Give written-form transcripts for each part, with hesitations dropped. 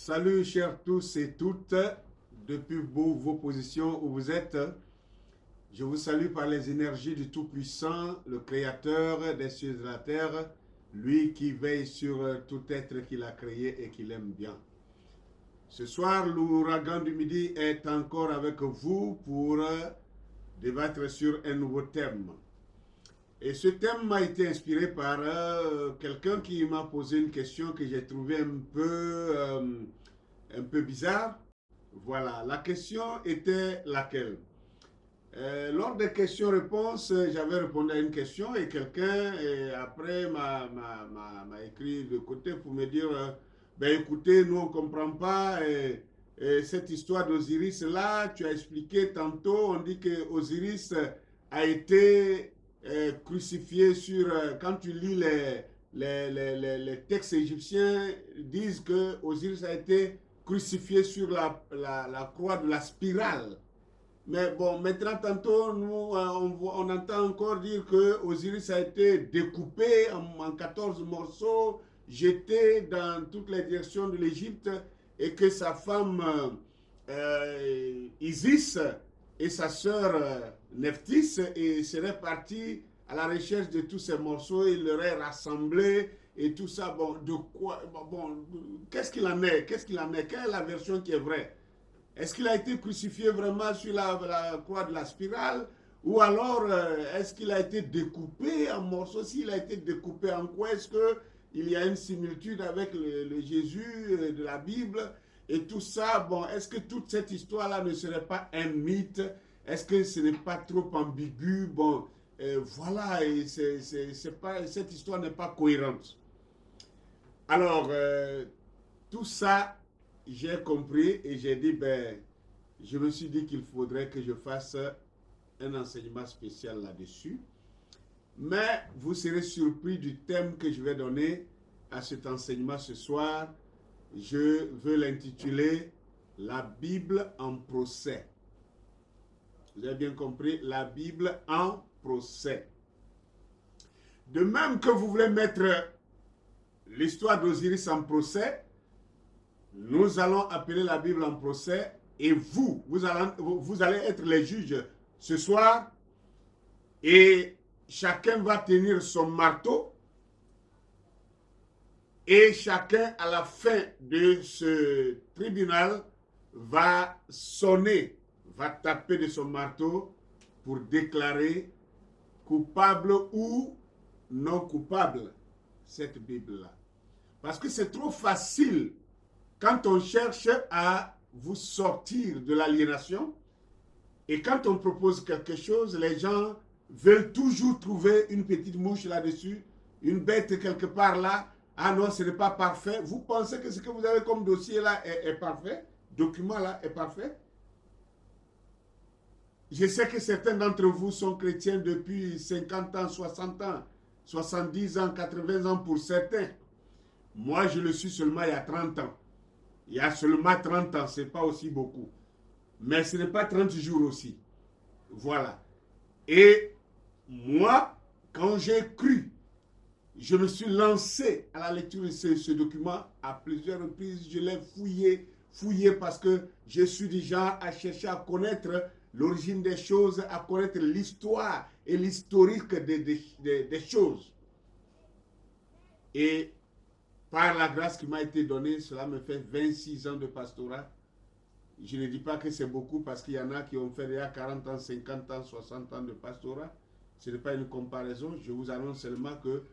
Salut chers tous et toutes, depuis vos positions où vous êtes. Je vous salue par les énergies du Tout-Puissant, le Créateur des cieux et de la terre, lui qui veille sur tout être qu'il a créé et qu'il aime bien. Ce soir, l'ouragan du midi est encore avec vous pour débattre sur un nouveau thème. Et ce thème m'a été inspiré par quelqu'un qui m'a posé une question que j'ai trouvée un peu bizarre. Voilà, la question était laquelle? Lors des questions-réponses, j'avais répondu à une question et quelqu'un après m'a écrit de côté pour me dire ben écoutez, nous on ne comprend pas cette histoire d'Osiris là. Tu as expliqué tantôt, on dit que Osiris a été crucifié sur. Quand tu lis les textes égyptiens, disent que Osiris a été crucifié sur la croix de la spirale. Mais bon, maintenant, tantôt, nous, on entend encore dire que Osiris a été découpé en 14 morceaux, jeté dans toutes les directions de l'Égypte, et que sa femme Isis et sa sœur Nephthys seraient partis à la recherche de tous ces morceaux, ils l'auraient rassemblés et tout ça. Bon, de quoi? Bon, qu'est-ce qu'il en est? Qu'est-ce qu'il en est? Quelle est la version qui est vraie? Est-ce qu'il a été crucifié vraiment sur la croix de la spirale? Ou alors, est-ce qu'il a été découpé en morceaux? S'il a été découpé en quoi? Est-ce qu'il y a une similitude avec le Jésus de la Bible? Et tout ça, bon, est-ce que toute cette histoire-là ne serait pas un mythe? Est-ce que ce n'est pas trop ambigu? Bon, voilà, et cette histoire n'est pas cohérente. Alors, tout ça, j'ai compris et j'ai dit, ben, je me suis dit qu'il faudrait que je fasse un enseignement spécial là-dessus. Mais vous serez surpris du thème que je vais donner à cet enseignement ce soir. Je veux l'intituler La Bible en procès. Vous avez bien compris, la Bible en procès. De même que vous voulez mettre l'histoire d'Osiris en procès, nous allons appeler la Bible en procès et vous allez être les juges ce soir et chacun va tenir son marteau et chacun à la fin de ce tribunal va sonner, va taper de son marteau pour déclarer coupable ou non coupable cette Bible-là. Parce que c'est trop facile quand on cherche à vous sortir de l'aliénation et quand on propose quelque chose, les gens veulent toujours trouver une petite mouche là-dessus, une bête quelque part là. Ah non, ce n'est pas parfait. Vous pensez que ce que vous avez comme dossier là est parfait? Document là est parfait? Je sais que certains d'entre vous sont chrétiens depuis 50 ans, 60 ans, 70 ans, 80 ans pour certains. Moi, je le suis seulement il y a 30 ans. Il y a seulement 30 ans, ce n'est pas aussi beaucoup. Mais ce n'est pas 30 jours aussi. Voilà. Et moi, quand j'ai cru, je me suis lancé à la lecture de ce document à plusieurs reprises. Je l'ai fouillé parce que je suis déjà à chercher à connaître l'origine des choses, à connaître l'histoire et l'historique des choses. Et par la grâce qui m'a été donnée, cela me fait 26 ans de pastorat. Je ne dis pas que c'est beaucoup parce qu'il y en a qui ont fait déjà 40 ans, 50 ans, 60 ans de pastorat. Ce n'est pas une comparaison. Je vous annonce seulement que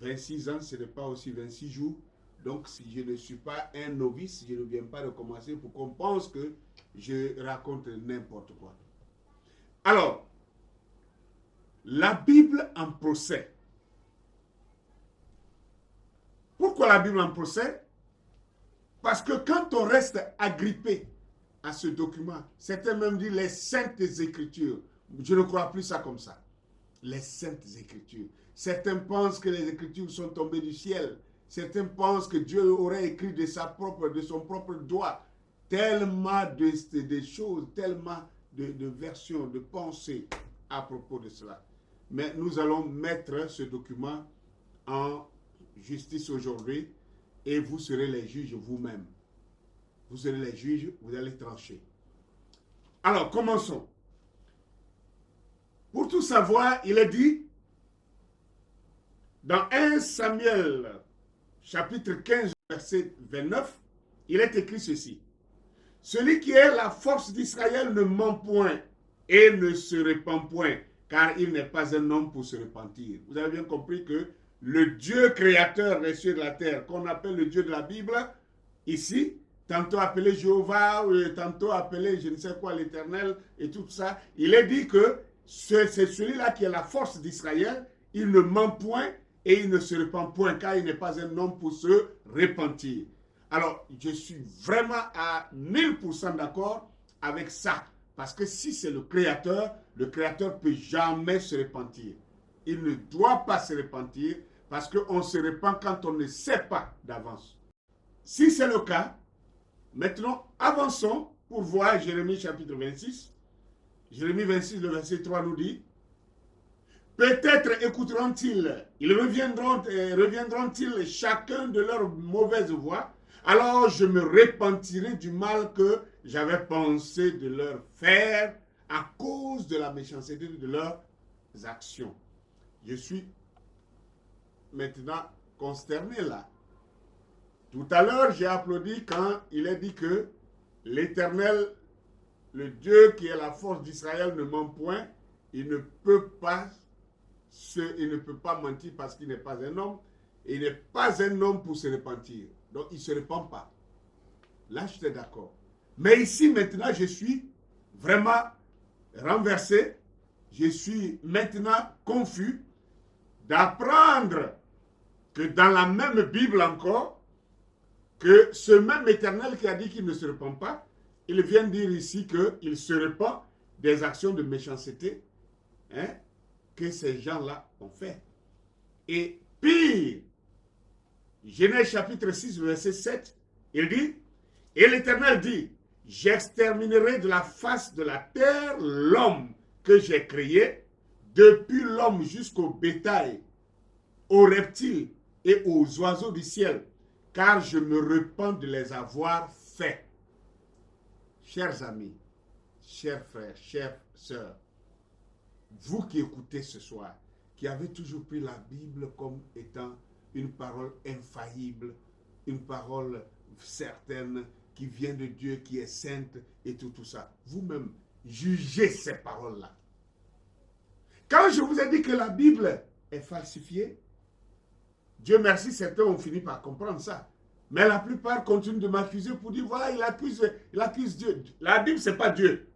26 ans, ce n'est pas aussi 26 jours. Donc, si je ne suis pas un novice, je ne viens pas de commencer pour qu'on pense que je raconte n'importe quoi. Alors, la Bible en procès. Pourquoi la Bible en procès? Parce que quand on reste agrippé à ce document, certains même disent les saintes écritures. Je ne crois plus ça comme ça. Les saintes écritures. Certains pensent que les écritures sont tombées du ciel. Certains pensent que Dieu aurait écrit de son propre doigt tellement de choses, tellement de versions, de pensées à propos de cela. Mais nous allons mettre ce document en justice aujourd'hui et vous serez les juges vous-même. Vous serez les juges, vous allez trancher. Alors, commençons. Pour tout savoir, il est dit dans 1 Samuel, chapitre 15, verset 29, il est écrit ceci. Celui qui est la force d'Israël ne ment point et ne se répand point, car il n'est pas un homme pour se repentir. Vous avez bien compris que le Dieu créateur des cieux et de la terre, qu'on appelle le Dieu de la Bible, ici, tantôt appelé Jéhovah, tantôt appelé je ne sais quoi, l'Éternel et tout ça, il est dit que c'est celui-là qui est la force d'Israël, il ne ment point et il ne se répand point, car il n'est pas un homme pour se repentir. Alors, je suis vraiment à 1000% d'accord avec ça. Parce que si c'est le Créateur ne peut jamais se repentir. Il ne doit pas se repentir parce qu'on se repent quand on ne sait pas d'avance. Si c'est le cas, maintenant, avançons pour voir Jérémie chapitre 26. Jérémie 26, le verset 3 nous dit, peut-être écouteront-ils, ils reviendront-ils chacun de leur mauvaise voie, alors je me repentirai du mal que j'avais pensé de leur faire à cause de la méchanceté de leurs actions. Je suis maintenant consterné là. Tout à l'heure, j'ai applaudi quand il est dit que l'Éternel, le Dieu qui est la force d'Israël, ne ment point. Il ne peut pas mentir parce qu'il n'est pas un homme. Et il n'est pas un homme pour se repentir. Donc, il ne se repent pas. Là, j'étais d'accord. Mais ici, maintenant, je suis vraiment renversé. Je suis maintenant confus d'apprendre que dans la même Bible encore, que ce même Éternel qui a dit qu'il ne se repent pas, il vient dire ici qu'il se repent des actions de méchanceté que ces gens-là ont fait. Et pire, Genèse chapitre 6, verset 7, il dit, et l'Éternel dit, j'exterminerai de la face de la terre l'homme que j'ai créé, depuis l'homme jusqu'au bétail, aux reptiles et aux oiseaux du ciel, car je me repens de les avoir faits. Chers amis, chers frères, chères sœurs, vous qui écoutez ce soir, qui avez toujours pris la Bible comme étant une parole infaillible, une parole certaine, qui vient de Dieu, qui est sainte et tout ça. Vous-même, jugez ces paroles-là. Quand je vous ai dit que la Bible est falsifiée, Dieu merci, certains ont fini par comprendre ça. Mais la plupart continuent de m'accuser pour dire, voilà, il accuse Dieu. La Bible, ce n'est pas Dieu.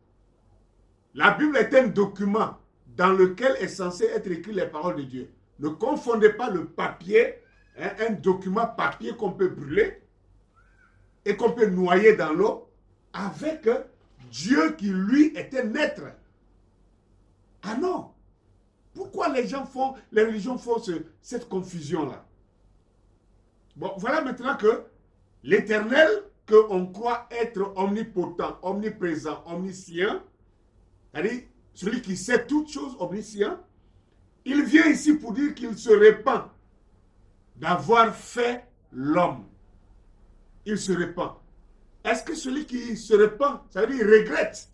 La Bible est un document dans lequel est censé être écrit les paroles de Dieu. Ne confondez pas le papier, un document papier qu'on peut brûler et qu'on peut noyer dans l'eau, avec Dieu qui, lui, est un être. Ah non! Pourquoi les religions font cette confusion-là? Bon, voilà maintenant que l'Éternel, qu'on croit être omnipotent, omniprésent, omniscient, c'est-à-dire celui qui sait toutes choses, omniscient, il vient ici pour dire qu'il se repent d'avoir fait l'homme. Il se repent. Est-ce que celui qui se repent, ça veut dire il regrette?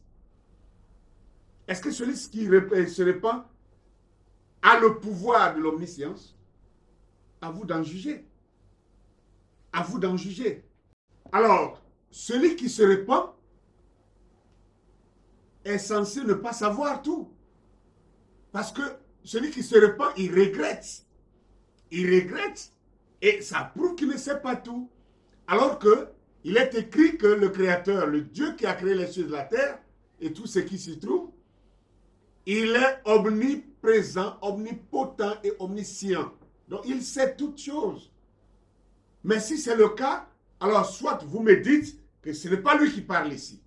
Est-ce que celui qui se repent a le pouvoir de l'omniscience? À vous d'en juger. À vous d'en juger. Alors, celui qui se repent est censé ne pas savoir tout. Parce que celui qui se repent, il regrette. Il regrette et ça prouve qu'il ne sait pas tout. Alors qu'il est écrit que le Créateur, le Dieu qui a créé les cieux de la terre et tout ce qui s'y trouve, il est omniprésent, omnipotent et omniscient. Donc il sait toutes choses. Mais si c'est le cas, alors soit vous me dites que ce n'est pas lui qui parle ici.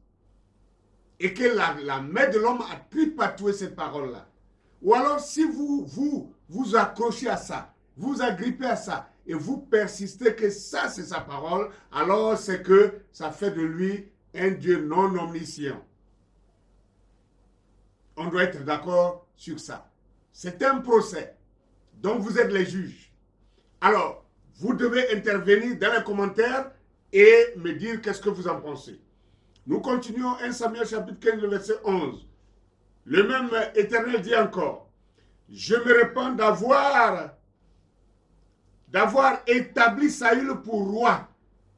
Et que la main de l'homme a tripatoué cette parole-là. Ou alors si vous accrochez à ça, vous agrippez à ça, et vous persistez que ça c'est sa parole, alors c'est que ça fait de lui un Dieu non omniscient. On doit être d'accord sur ça. C'est un procès. Donc vous êtes les juges. Alors, Vous devez intervenir dans les commentaires et me dire qu'est-ce que vous en pensez. Nous continuons 1 Samuel chapitre 15, le verset 11. Le même Éternel dit encore, je me répands d'avoir établi Saül pour roi,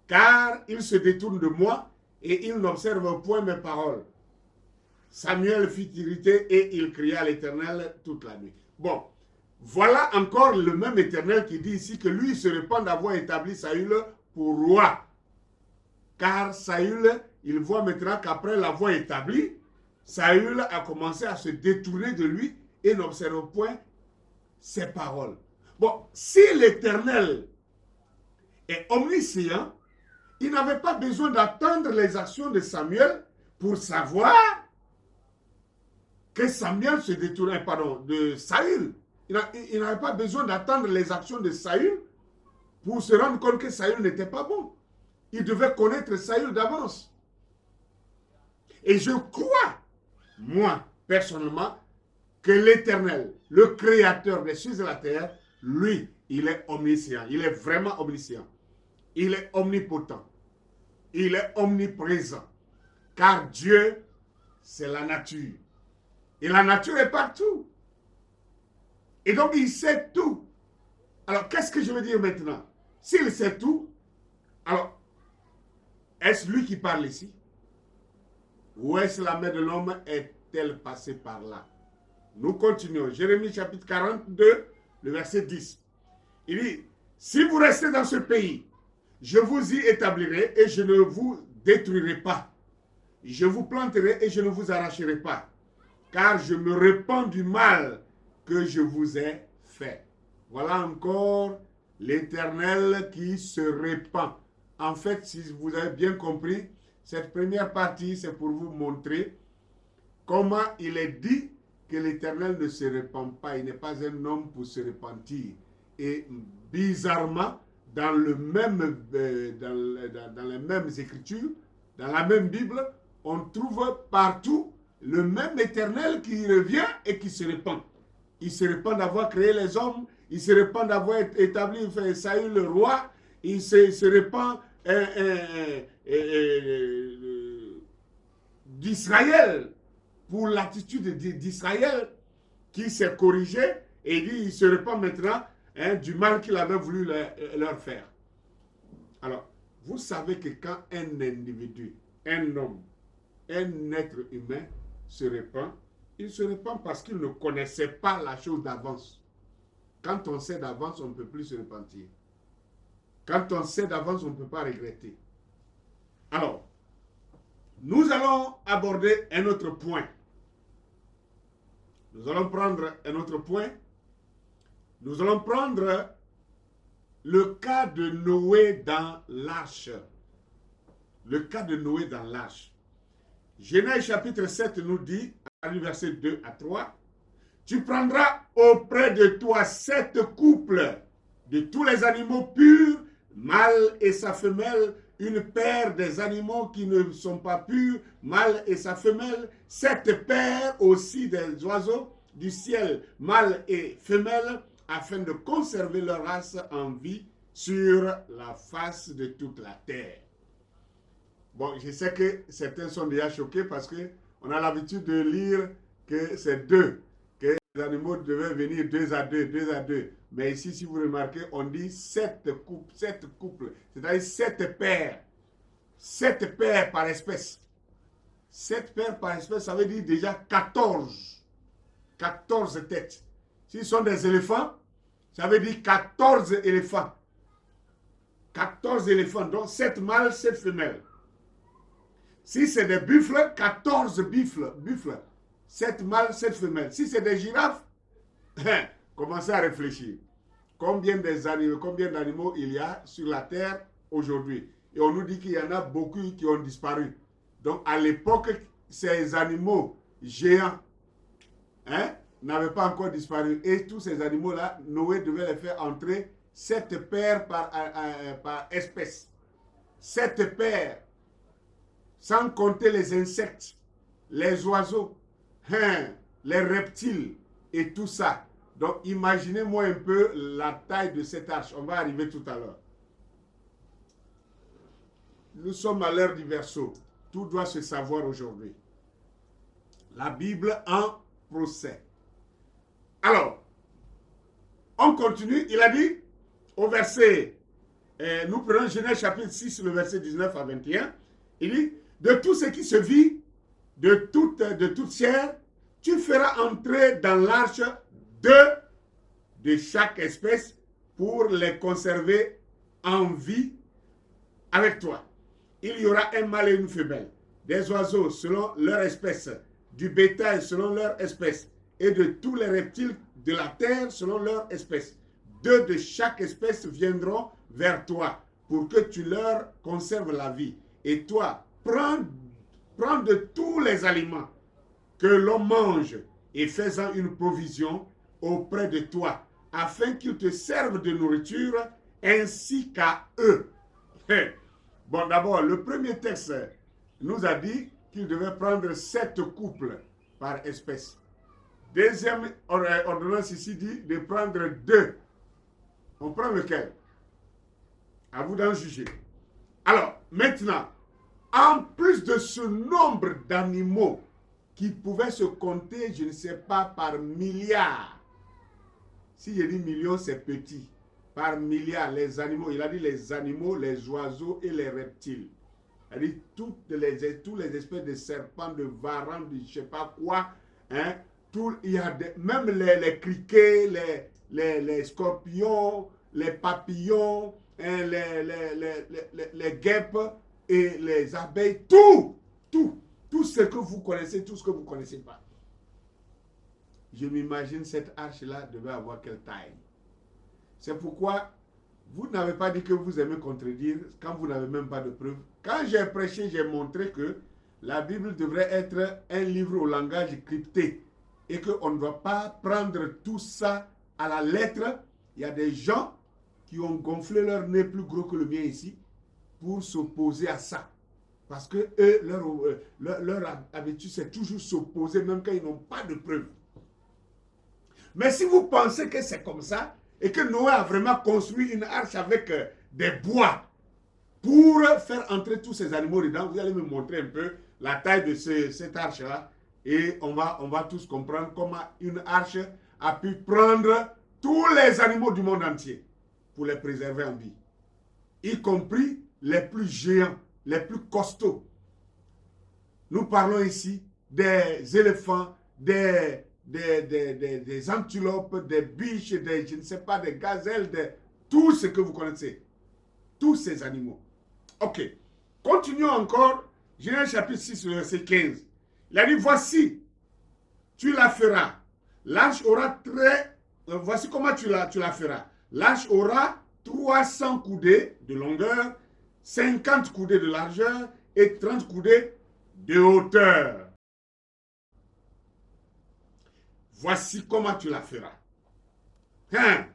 car il se détourne de moi et il n'observe point mes paroles. Samuel fut irrité et il cria à l'Éternel toute la nuit. Bon, voilà encore le même Éternel qui dit ici que lui se répand d'avoir établi Saül pour roi. Car Saül, il voit maintenant qu'après l'avoir établi, Saül a commencé à se détourner de lui et n'observe point ses paroles. Bon, si l'Éternel est omniscient, il n'avait pas besoin d'attendre les actions de Samuel pour savoir que Samuel se détournait, de Saül. Il n'avait pas besoin d'attendre les actions de Saül pour se rendre compte que Saül n'était pas bon. Il devait connaître Saül d'avance. Et je crois, moi, personnellement, que l'Éternel, le Créateur des cieux et de la terre, lui, il est omniscient. Il est vraiment omniscient. Il est omnipotent. Il est omniprésent. Car Dieu, c'est la nature. Et la nature est partout. Et donc, il sait tout. Alors, qu'est-ce que je veux dire maintenant? S'il sait tout, alors, est-ce lui qui parle ici? Ou est-ce la main de l'homme est-elle passée par là? Nous continuons. Jérémie chapitre 42, le verset 10. Il dit, si vous restez dans ce pays, je vous y établirai et je ne vous détruirai pas. Je vous planterai et je ne vous arracherai pas. Car je me répands du mal que je vous ai fait. Voilà encore l'Éternel qui se répand. En fait, si vous avez bien compris, cette première partie, c'est pour vous montrer comment il est dit que l'Éternel ne se répand pas. Il n'est pas un homme pour se repentir. Et bizarrement, dans les mêmes Écritures, dans la même Bible, on trouve partout le même Éternel qui revient et qui se répand. Il se répand d'avoir créé les hommes, il se répand d'avoir établi Saül le roi, il se répand d'Israël, pour l'attitude d'Israël qui s'est corrigé et il se répand maintenant du mal qu'il avait voulu leur faire. Alors, vous savez que quand un individu, un homme, un être humain se répand, il se répand parce qu'il ne connaissait pas la chose d'avance. Quand on sait d'avance, on ne peut plus se repentir. Quand on sait d'avance, on ne peut pas regretter. Alors, nous allons aborder un autre point. Nous allons prendre un autre point. Nous allons prendre le cas de Noé dans l'arche. Le cas de Noé dans l'arche. Genèse chapitre 7 nous dit, à verset 2 à 3, tu prendras auprès de toi 7 couples de tous les animaux purs, mâle et sa femelle, une paire des animaux qui ne sont pas purs, mâle et sa femelle, 7 paires aussi des oiseaux du ciel, mâle et femelle, afin de conserver leur race en vie sur la face de toute la terre. Bon, je sais que certains sont déjà choqués parce qu'on a l'habitude de lire que c'est 2, que les animaux devaient venir 2 à 2, 2 à 2. Mais ici, si vous remarquez, on dit 7 couples, c'est-à-dire 7 paires. 7 paires par espèce. 7 paires par espèce, ça veut dire déjà 14. 14 têtes. S'ils sont des éléphants, ça veut dire 14 éléphants. 14 éléphants, donc 7 mâles, 7 femelles. Si c'est des buffles, 14 buffles. 7 mâles, 7 femelles. Si c'est des girafes, commencez à réfléchir. Combien d'animaux il y a sur la terre aujourd'hui? Et on nous dit qu'il y en a beaucoup qui ont disparu. Donc à l'époque, ces animaux géants n'avaient pas encore disparu. Et tous ces animaux-là, Noé devait les faire entrer 7 paires par espèce. 7 paires. Sans compter les insectes, les oiseaux, les reptiles et tout ça. Donc, imaginez-moi un peu la taille de cette arche. On va arriver tout à l'heure. Nous sommes à l'heure du verseau. Tout doit se savoir aujourd'hui. La Bible en procès. Alors, on continue. Il a dit au verset, nous prenons Genèse chapitre 6, le verset 19 à 21. Il dit, de tout ce qui se vit, de toute chair, tu feras entrer dans l'arche deux de chaque espèce pour les conserver en vie avec toi. Il y aura un mâle et une femelle, des oiseaux selon leur espèce, du bétail selon leur espèce, et de tous les reptiles de la terre selon leur espèce. Deux de chaque espèce viendront vers toi pour que tu leur conserves la vie. Et toi, prends de tous les aliments que l'on mange et fais-en une provision auprès de toi, afin qu'ils te servent de nourriture ainsi qu'à eux. Bon, d'abord, le premier texte nous a dit qu'il devait prendre 7 couples par espèce. Deuxième ordonnance ici dit de prendre 2. On prend lequel? À vous d'en juger. Alors, maintenant, en plus de ce nombre d'animaux qui pouvaient se compter, je ne sais pas, par milliards. Si je dis millions, c'est petit. Par milliards, les animaux. Il a dit les animaux, les oiseaux et les reptiles. Il a dit toutes les espèces de serpents, de varans, de je ne sais pas quoi. Hein, il y a même les criquets, les scorpions, les papillons, hein, les guêpes et les abeilles. Tout ce que vous connaissez, tout ce que vous ne connaissez pas. Je m'imagine cette arche-là devait avoir quelle taille. C'est pourquoi vous n'avez pas dit que vous aimez contredire quand vous n'avez même pas de preuves. Quand j'ai prêché, j'ai montré que la Bible devrait être un livre au langage crypté et qu'on ne doit pas prendre tout ça à la lettre. Il y a des gens qui ont gonflé leur nez plus gros que le mien ici pour s'opposer à ça. Parce que eux, leur habitude, c'est toujours s'opposer, même quand ils n'ont pas de preuves. Mais si vous pensez que c'est comme ça, et que Noé a vraiment construit une arche avec des bois pour faire entrer tous ces animaux dedans, vous allez me montrer un peu la taille de cette arche-là, et on va tous comprendre comment une arche a pu prendre tous les animaux du monde entier pour les préserver en vie, y compris les plus géants, les plus costauds. Nous parlons ici des éléphants, des antilopes, des biches, je ne sais pas, des gazelles, tout ce que vous connaissez. Tous ces animaux. Ok. Continuons encore. Genèse chapitre 6, verset 15. Il a dit, voici, tu la feras. L'arche aura voici comment tu la feras. L'arche aura 300 coudées de longueur, 50 coudées de largeur et 30 coudées de hauteur. Voici comment tu la feras. Hein?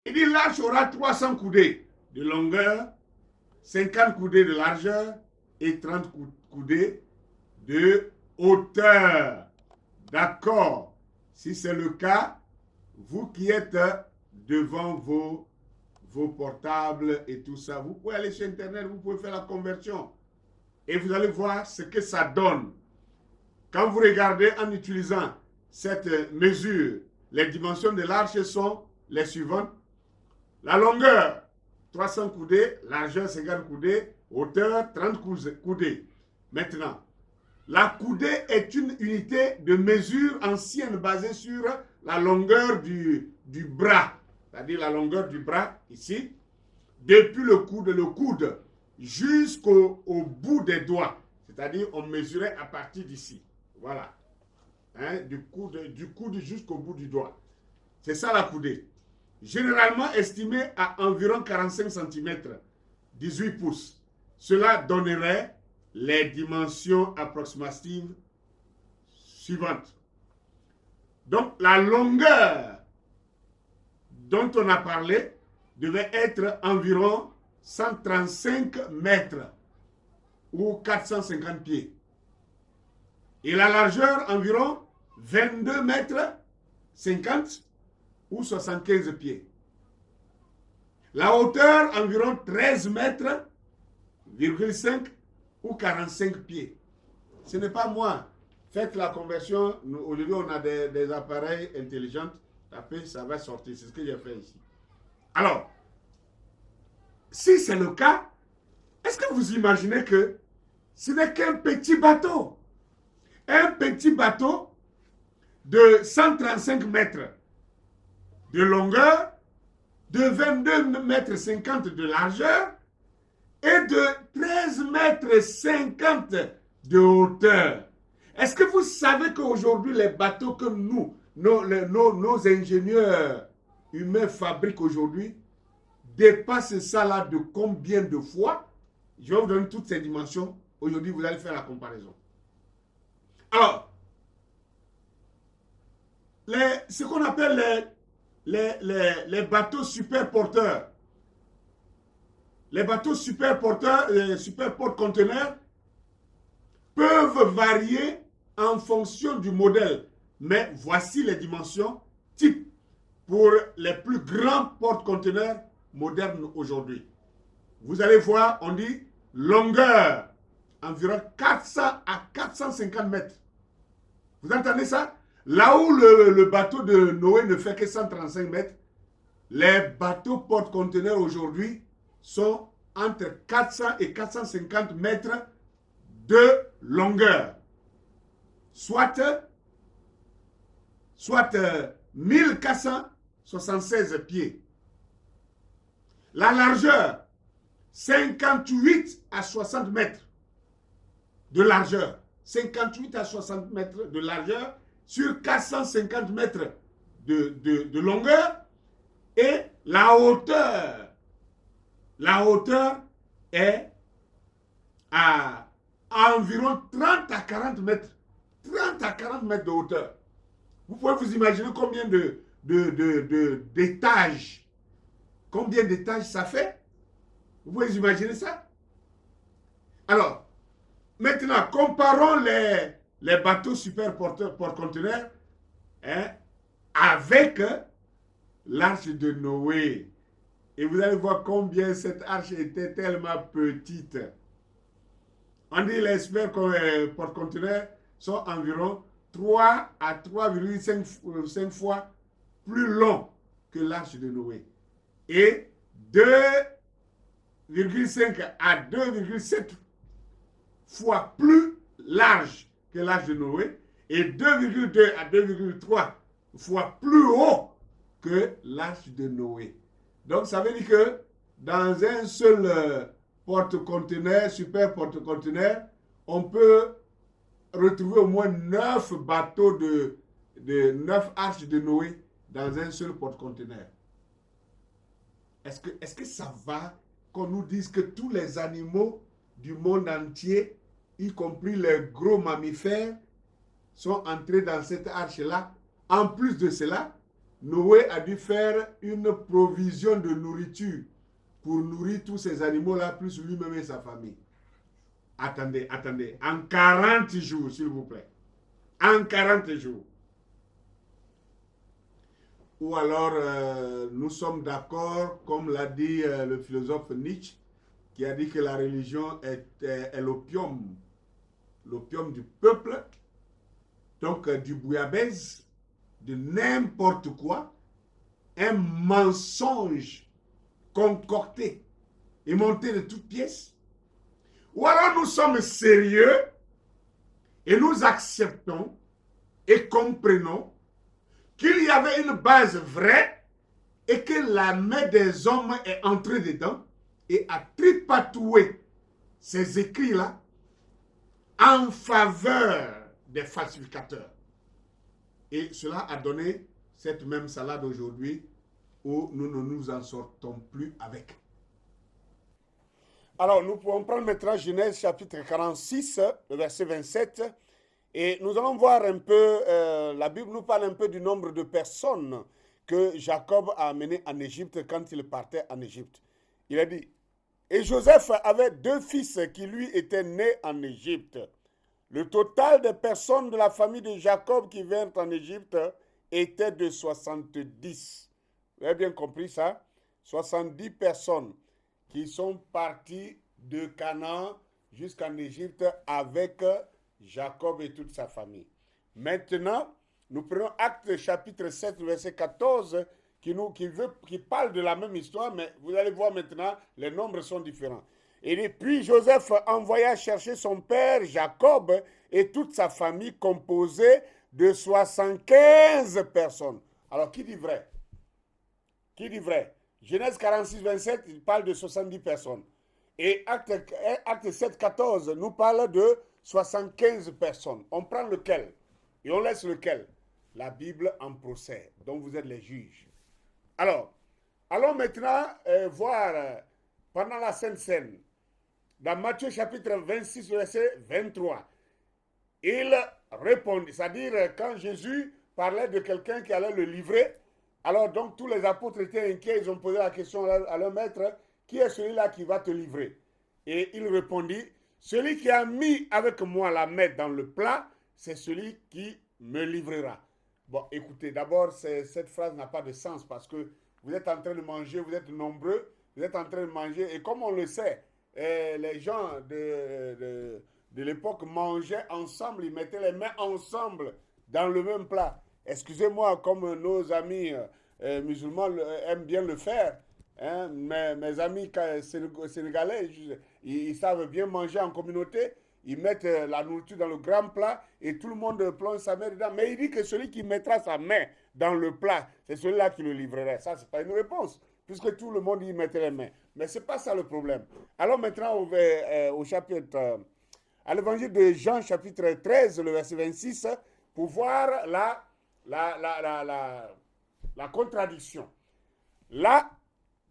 Il dit, l'arche aura 300 coudées de longueur, 50 coudées de largeur et 30 coudées de hauteur. D'accord. Si c'est le cas, vous qui êtes devant vos portables et tout ça, vous pouvez aller sur Internet, vous pouvez faire la conversion. Et vous allez voir ce que ça donne. Quand vous regardez en utilisant cette mesure, les dimensions de l'arche sont les suivantes. La longueur, 300 coudées, largeur, 50 coudées, hauteur, 30 coudées. Maintenant, la coudée est une unité de mesure ancienne basée sur la longueur du bras, c'est-à-dire la longueur du bras ici, depuis le coude jusqu'au bout des doigts, c'est-à-dire on mesurait à partir d'ici. Voilà. Hein, du coude jusqu'au bout du doigt. C'est ça la coudée. Généralement estimée à environ 45 cm, 18 pouces. Cela donnerait les dimensions approximatives suivantes. Donc, la longueur dont on a parlé devait être environ 135 mètres ou 450 pieds. Et la largeur environ 22 mètres 50 ou 75 pieds. La hauteur, environ 13 mètres, 5 ou 45 pieds. Ce n'est pas moi. Faites la conversion. Aujourd'hui, on a des appareils intelligents. Tapez, ça va sortir. C'est ce que j'ai fait ici. Alors, si c'est le cas, est-ce que vous imaginez que ce n'est qu'un petit bateau? Un petit bateau de 135 mètres de longueur, de 22 mètres 50 de largeur et de 13 mètres 50 de hauteur. Est-ce que vous savez qu'aujourd'hui, les bateaux que nos ingénieurs humains fabriquent aujourd'hui, dépassent ça là de combien de fois? Je vais vous donner toutes ces dimensions. Aujourd'hui, vous allez faire la comparaison. Alors, ce qu'on appelle les bateaux super porteurs. Les bateaux super porteurs, super porte-conteneurs peuvent varier en fonction du modèle. Mais voici les dimensions type pour les plus grands porte-conteneurs modernes aujourd'hui. Vous allez voir, on dit longueur, environ 400 à 450 mètres. Vous entendez ça? Là où le bateau de Noé ne fait que 135 mètres, les bateaux porte-conteneurs aujourd'hui sont entre 400 et 450 mètres de longueur. Soit 1476 pieds. La largeur, 58 à 60 mètres de largeur. 58 à 60 mètres de largeur sur 450 mètres de longueur. Et la hauteur est à environ 30 à 40 mètres. 30 à 40 mètres de hauteur. Vous pouvez vous imaginer combien d'étages, combien d'étages ça fait? Vous pouvez vous imaginer ça? Alors, maintenant, comparons les bateaux super porte-conteneurs avec l'arche de Noé. Et vous allez voir combien cette arche était tellement petite. On dit les super porte-conteneurs sont environ 3 à 3,5 fois plus longs que l'arche de Noé. Et 2,5 à 2,7 fois plus large que l'arche de Noé et 2,2 à 2,3 fois plus haut que l'arche de Noé. Donc ça veut dire que dans un seul porte-conteneur, super porte-conteneur, on peut retrouver au moins 9 bateaux de 9 arches de Noé dans un seul porte-conteneur. Est-ce que ça va qu'on nous dise que tous les animaux du monde entier, y compris les gros mammifères, sont entrés dans cette arche-là? En plus de cela, Noé a dû faire une provision de nourriture pour nourrir tous ces animaux-là, plus lui-même et sa famille. Attendez. En 40 jours, s'il vous plaît. En 40 jours. Ou alors, nous sommes d'accord, comme l'a dit le philosophe Nietzsche, qui a dit que la religion est l'opium du peuple, donc du bouillabaisse, de n'importe quoi, un mensonge concocté et monté de toutes pièces. Ou alors nous sommes sérieux et nous acceptons et comprenons qu'il y avait une base vraie et que la main des hommes est entrée dedans et a tripatoué ces écrits-là en faveur des falsificateurs. Et cela a donné cette même salade aujourd'hui où nous ne nous en sortons plus avec. Alors, nous pouvons prendre maintenant Genèse chapitre 46, le verset 27. Et nous allons voir un peu, la Bible nous parle un peu du nombre de personnes que Jacob a amenées en Égypte quand il partait en Égypte. Il a dit, et Joseph avait 2 fils qui lui étaient nés en Égypte. Le total des personnes de la famille de Jacob qui vinrent en Égypte était de 70. Vous avez bien compris ça? 70 personnes qui sont parties de Canaan jusqu'en Égypte avec Jacob et toute sa famille. Maintenant, nous prenons Actes chapitre 7, verset 14, qui parle de la même histoire, mais vous allez voir maintenant, les nombres sont différents. Et puis Joseph envoya chercher son père Jacob et toute sa famille composée de 75 personnes. Alors, qui dit vrai? Qui dit vrai? Genèse 46, 27, il parle de 70 personnes. Et acte 7, 14 nous parle de 75 personnes. On prend lequel? Et on laisse lequel? La Bible en procès. Donc vous êtes les juges. Alors, allons maintenant voir pendant la Sainte Seine, dans Matthieu chapitre 26, verset 23, il répond, c'est-à-dire quand Jésus parlait de quelqu'un qui allait le livrer, alors donc tous les apôtres étaient inquiets, ils ont posé la question à leur maître, qui est celui-là qui va te livrer? Et il répondit, celui qui a mis avec moi la main dans le plat, c'est celui qui me livrera. Bon, écoutez, d'abord, cette phrase n'a pas de sens parce que vous êtes en train de manger, vous êtes nombreux, vous êtes en train de manger, et comme on le sait, les gens de l'époque mangeaient ensemble, ils mettaient les mains ensemble dans le même plat. Excusez-moi, comme nos amis musulmans aiment bien le faire, hein, mes amis sénégalais, ils savent bien manger en communauté. Ils mettent la nourriture dans le grand plat et tout le monde plonge sa main dedans. Mais il dit que celui qui mettra sa main dans le plat, c'est celui-là qui le livrerait. Ça, ce n'est pas une réponse, puisque tout le monde y mettait les mains. Mais ce n'est pas ça le problème. Alors maintenant, au chapitre, à l'évangile de Jean, chapitre 13, le verset 26, pour voir la contradiction. Là,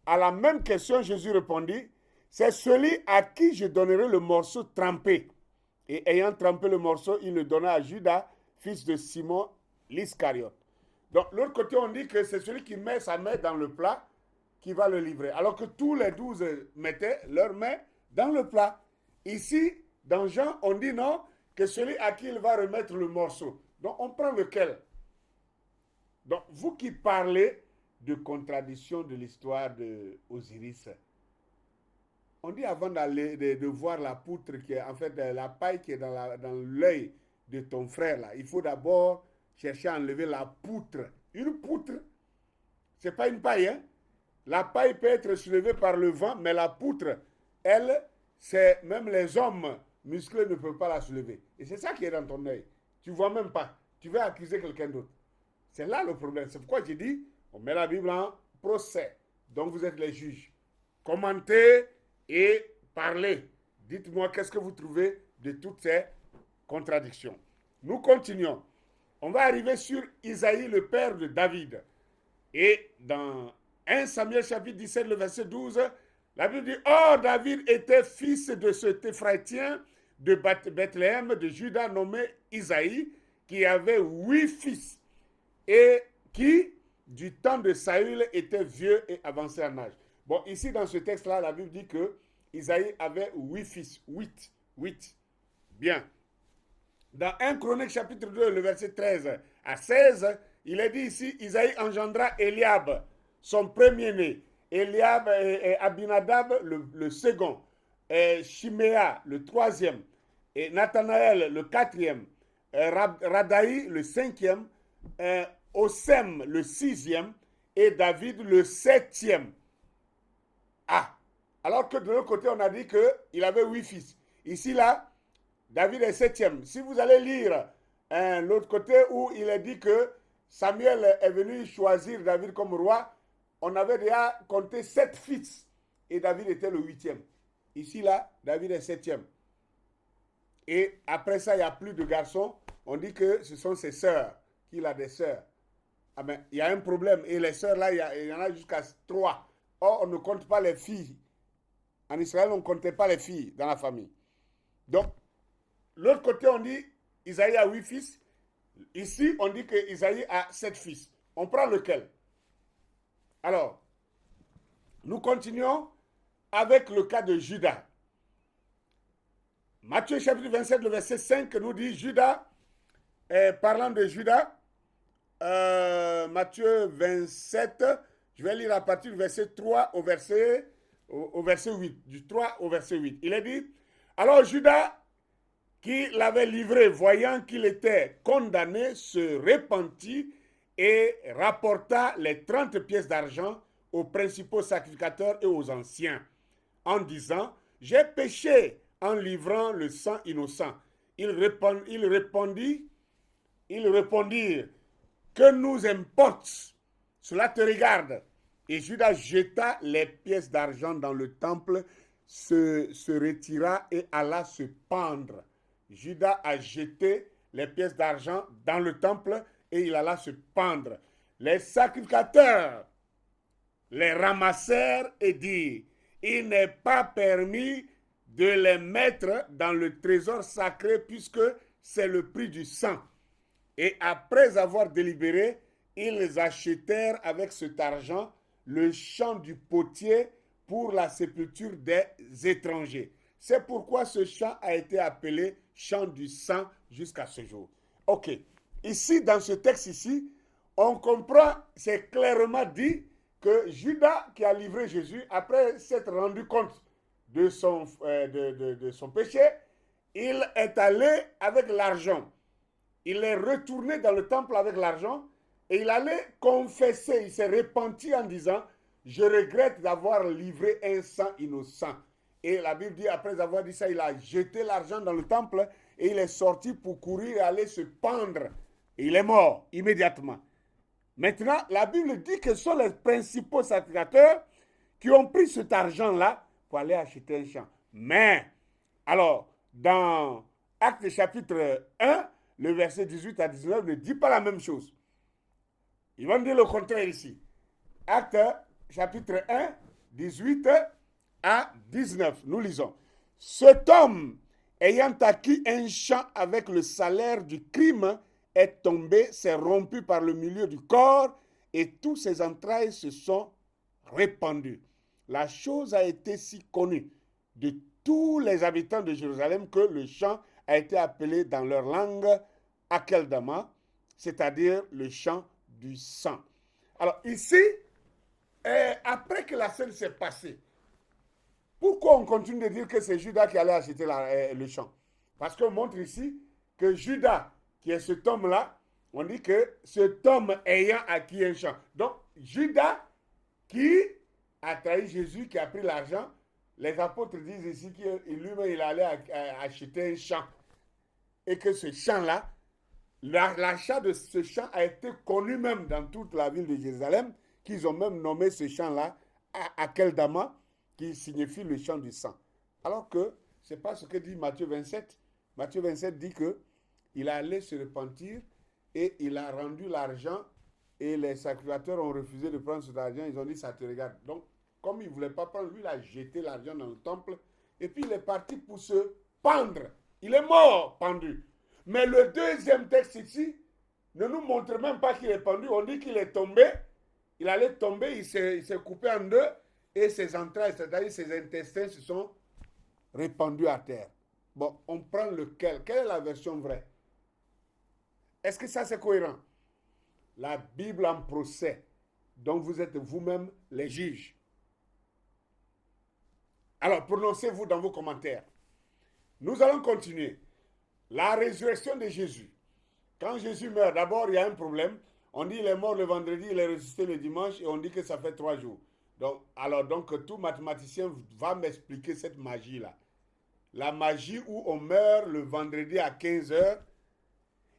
à la même question, Jésus répondit, c'est celui à qui je donnerai le morceau trempé. Et ayant trempé le morceau, il le donna à Judas, fils de Simon l'Iscariote. Donc, l'autre côté, on dit que c'est celui qui met sa main dans le plat qui va le livrer. Alors que tous les 12 mettaient leur main dans le plat. Ici, dans Jean, on dit non, que celui à qui il va remettre le morceau. Donc, on prend lequel? Donc, vous qui parlez de contradiction de l'histoire d'Osiris, on dit avant d'aller de voir la poutre qui est en fait la paille qui est dans l'œil de ton frère là, il faut d'abord chercher à enlever la poutre. Une poutre, c'est pas une paille, hein? La paille peut être soulevée par le vent, mais la poutre, elle, c'est même les hommes musclés ne peuvent pas la soulever. Et c'est ça qui est dans ton œil. Tu vois même pas. Tu vas accuser quelqu'un d'autre. C'est là le problème. C'est pourquoi j'ai dit, on met la Bible en procès. Donc vous êtes les juges. Commentez et parlez. Dites-moi qu'est-ce que vous trouvez de toutes ces contradictions. Nous continuons. On va arriver sur Isaïe, le père de David. Et dans 1 Samuel chapitre 17, le verset 12, la Bible dit, or David était fils de cet Éphraïtien de Bethléem, de Juda, nommé Isaïe, qui avait 8 fils, et qui, du temps de Saül, était vieux et avancé en âge. Bon, ici, dans ce texte-là, la Bible dit que Isaïe avait 8 fils. 8. Bien. Dans 1 Chronique, chapitre 2, le verset 13 à 16, il est dit ici, Isaïe engendra Eliab, son premier-né. Eliab et Abinadab, le second. Et Shiméa, le troisième. Et Nathanaël, le quatrième. Radaï, le cinquième. Osem, le sixième. Et David, le septième. Ah, alors que de l'autre côté, on a dit qu'il avait 8 fils. Ici, là, David est septième. Si vous allez lire l'autre côté où il est dit que Samuel est venu choisir David comme roi, on avait déjà compté 7 fils et David était le 8e. Ici, là, David est 7e. Et après ça, il n'y a plus de garçons. On dit que ce sont ses sœurs, qu'il a des sœurs. Ah ben, il y a un problème. Et les sœurs, là, il y en a jusqu'à 3. Or, on ne compte pas les filles. En Israël, on ne comptait pas les filles dans la famille. Donc, l'autre côté, on dit Isaïe a 8 fils. Ici, on dit que Isaïe a 7 fils. On prend lequel? Alors, nous continuons avec le cas de Judas. Matthieu chapitre 27, le verset 5 nous dit Judas, parlant de Judas, Matthieu 27, je vais lire à partir du verset 3 au verset 8, du 3 au verset 8. Il est dit, alors Judas, qui l'avait livré, voyant qu'il était condamné, se repentit et rapporta les 30 pièces d'argent aux principaux sacrificateurs et aux anciens, en disant, j'ai péché en livrant le sang innocent. Ils répondirent, que nous importe, cela te regarde. Et Judas jeta les pièces d'argent dans le temple, se retira et alla se pendre. Judas a jeté les pièces d'argent dans le temple et il alla se pendre. Les sacrificateurs les ramassèrent et dirent, il n'est pas permis de les mettre dans le trésor sacré puisque c'est le prix du sang. Et après avoir délibéré, ils achetèrent avec cet argent le champ du potier pour la sépulture des étrangers. C'est pourquoi ce champ a été appelé champ du sang jusqu'à ce jour. Ok. Ici, dans ce texte ici, on comprend, c'est clairement dit que Judas qui a livré Jésus, après s'être rendu compte de son péché, il est allé avec l'argent. Il est retourné dans le temple avec l'argent et il allait confesser, il s'est repenti en disant, je regrette d'avoir livré un sang innocent. Et la Bible dit, après avoir dit ça, il a jeté l'argent dans le temple et il est sorti pour courir et aller se pendre. Et il est mort immédiatement. Maintenant, la Bible dit que ce sont les principaux sacrificateurs qui ont pris cet argent-là pour aller acheter un champ. Mais, alors, dans Actes chapitre 1, le verset 18 à 19 ne dit pas la même chose. Ils vont dire le contraire ici. Actes chapitre 1, 18 à 19. Nous lisons. Cet homme, ayant acquis un champ avec le salaire du crime, est tombé, s'est rompu par le milieu du corps et tous ses entrailles se sont répandues. La chose a été si connue de tous les habitants de Jérusalem que le champ a été appelé dans leur langue Akeldama, c'est-à-dire le champ du sang. Alors ici, après que la scène s'est passée, pourquoi on continue de dire que c'est Judas qui allait acheter le champ? Parce qu'on montre ici que Judas, qui est cet homme-là, on dit que cet homme ayant acquis un champ. Donc, Judas, qui a trahi Jésus, qui a pris l'argent, les apôtres disent ici que lui-même, il allait acheter un champ. Et que ce champ-là, l'achat de ce champ a été connu même dans toute la ville de Jérusalem, qu'ils ont même nommé ce champ-là Akeldama, qui signifie le champ du sang. Alors que ce n'est pas ce que dit Matthieu 27. Matthieu 27 dit qu'il allait se repentir et il a rendu l'argent et les sacrificateurs ont refusé de prendre cet argent. Ils ont dit ça te regarde. Donc, comme il ne voulait pas prendre, lui, il a jeté l'argent dans le temple et puis il est parti pour se pendre. Il est mort pendu. Mais le deuxième texte ici ne nous montre même pas qu'il est pendu. On dit qu'il est tombé. Il allait tomber, il s'est coupé en deux et ses entrailles, c'est-à-dire ses intestins, se sont répandus à terre. Bon, on prend lequel? Quelle est la version vraie? Est-ce que ça c'est cohérent? La Bible en procès, dont vous êtes vous-même les juges. Alors, prononcez-vous dans vos commentaires. Nous allons continuer. La résurrection de Jésus. Quand Jésus meurt, d'abord, il y a un problème. On dit qu'il est mort le vendredi, il est ressuscité le dimanche, et on dit que ça fait 3 jours. Donc, tout mathématicien va m'expliquer cette magie-là. La magie où on meurt le vendredi à 15h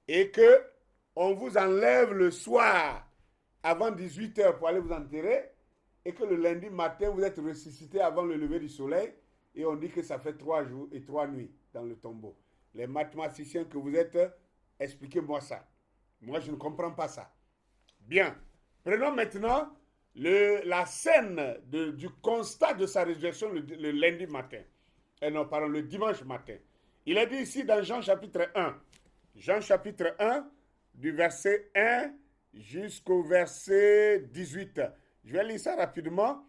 et qu'on vous enlève le soir avant 18h pour aller vous enterrer et que le lundi matin, vous êtes ressuscité avant le lever du soleil et on dit que ça fait 3 jours et 3 nuits dans le tombeau. Les mathématiciens que vous êtes, expliquez-moi ça. Moi, je ne comprends pas ça. Bien. Prenons maintenant la scène du constat de sa résurrection le lundi matin. Le dimanche matin. Il est dit ici dans Jean chapitre 1. Jean chapitre 1, du verset 1 jusqu'au verset 18. Je vais lire ça rapidement.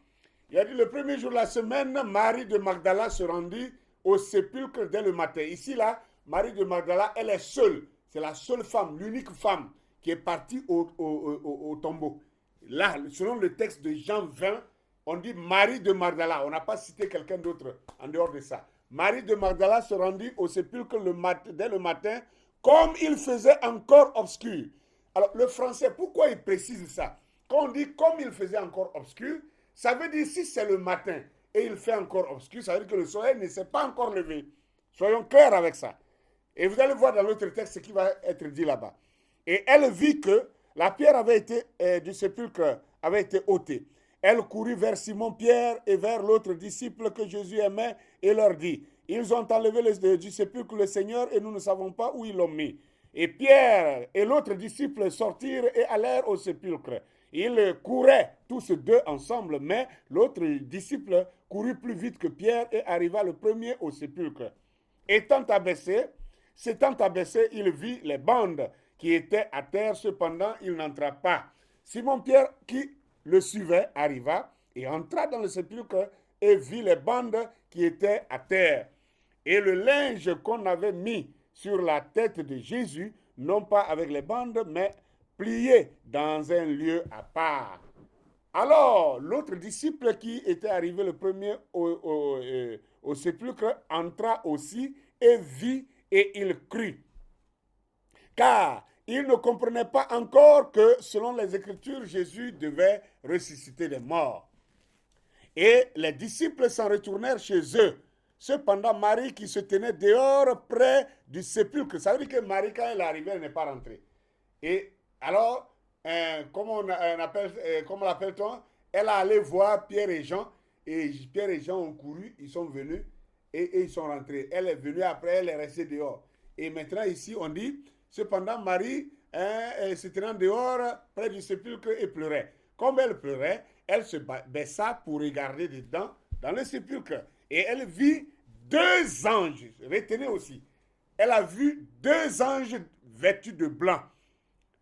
Il a dit, le premier jour de la semaine, Marie de Magdala se rendit au sépulcre dès le matin. Ici, là, Marie de Magdala, elle est seule. C'est la seule femme, l'unique femme qui est partie au tombeau. Là, selon le texte de Jean 20, on dit Marie de Magdala. On n'a pas cité quelqu'un d'autre en dehors de ça. Marie de Magdala se rendit au sépulcre dès le matin, comme il faisait encore obscur. Alors, le français, pourquoi il précise ça? Quand on dit comme il faisait encore obscur, ça veut dire si c'est le matin et il fait encore obscur, ça veut dire que le soleil ne s'est pas encore levé. Soyons clairs avec ça. Et vous allez voir dans l'autre texte ce qui va être dit là-bas. Et elle vit que la pierre du sépulcre avait été ôtée. Elle courut vers Simon-Pierre et vers l'autre disciple que Jésus aimait et leur dit, ils ont enlevé du sépulcre le Seigneur et nous ne savons pas où ils l'ont mis. Et Pierre et l'autre disciple sortirent et allèrent au sépulcre. Ils couraient tous deux ensemble, mais l'autre disciple courut plus vite que Pierre et arriva le premier au sépulcre. S'étant abaissé, il vit les bandes qui étaient à terre, cependant il n'entra pas. Simon-Pierre, qui le suivait, arriva et entra dans le sépulcre et vit les bandes qui étaient à terre. Et le linge qu'on avait mis sur la tête de Jésus, non pas avec les bandes, mais plié dans un lieu à part. Alors, l'autre disciple qui était arrivé le premier au sépulcre entra aussi et vit et il crut. Car il ne comprenait pas encore que, selon les Écritures, Jésus devait ressusciter les morts. Et les disciples s'en retournèrent chez eux. Cependant, Marie qui se tenait dehors près du sépulcre, ça veut dire que Marie, quand elle est arrivée, elle n'est pas rentrée. Et alors, comment l'appelle-t-on? Elle est allée voir Pierre et Jean, et Pierre et Jean ont couru, ils sont venus, et ils sont rentrés. Elle est venue après, elle est restée dehors. Et maintenant, ici, on dit, cependant, Marie se tenant dehors près du sépulcre et pleurait. Comme elle pleurait, elle se baissa pour regarder dedans, dans le sépulcre. Et elle vit deux anges. Retenez aussi. Elle a vu deux anges vêtus de blanc,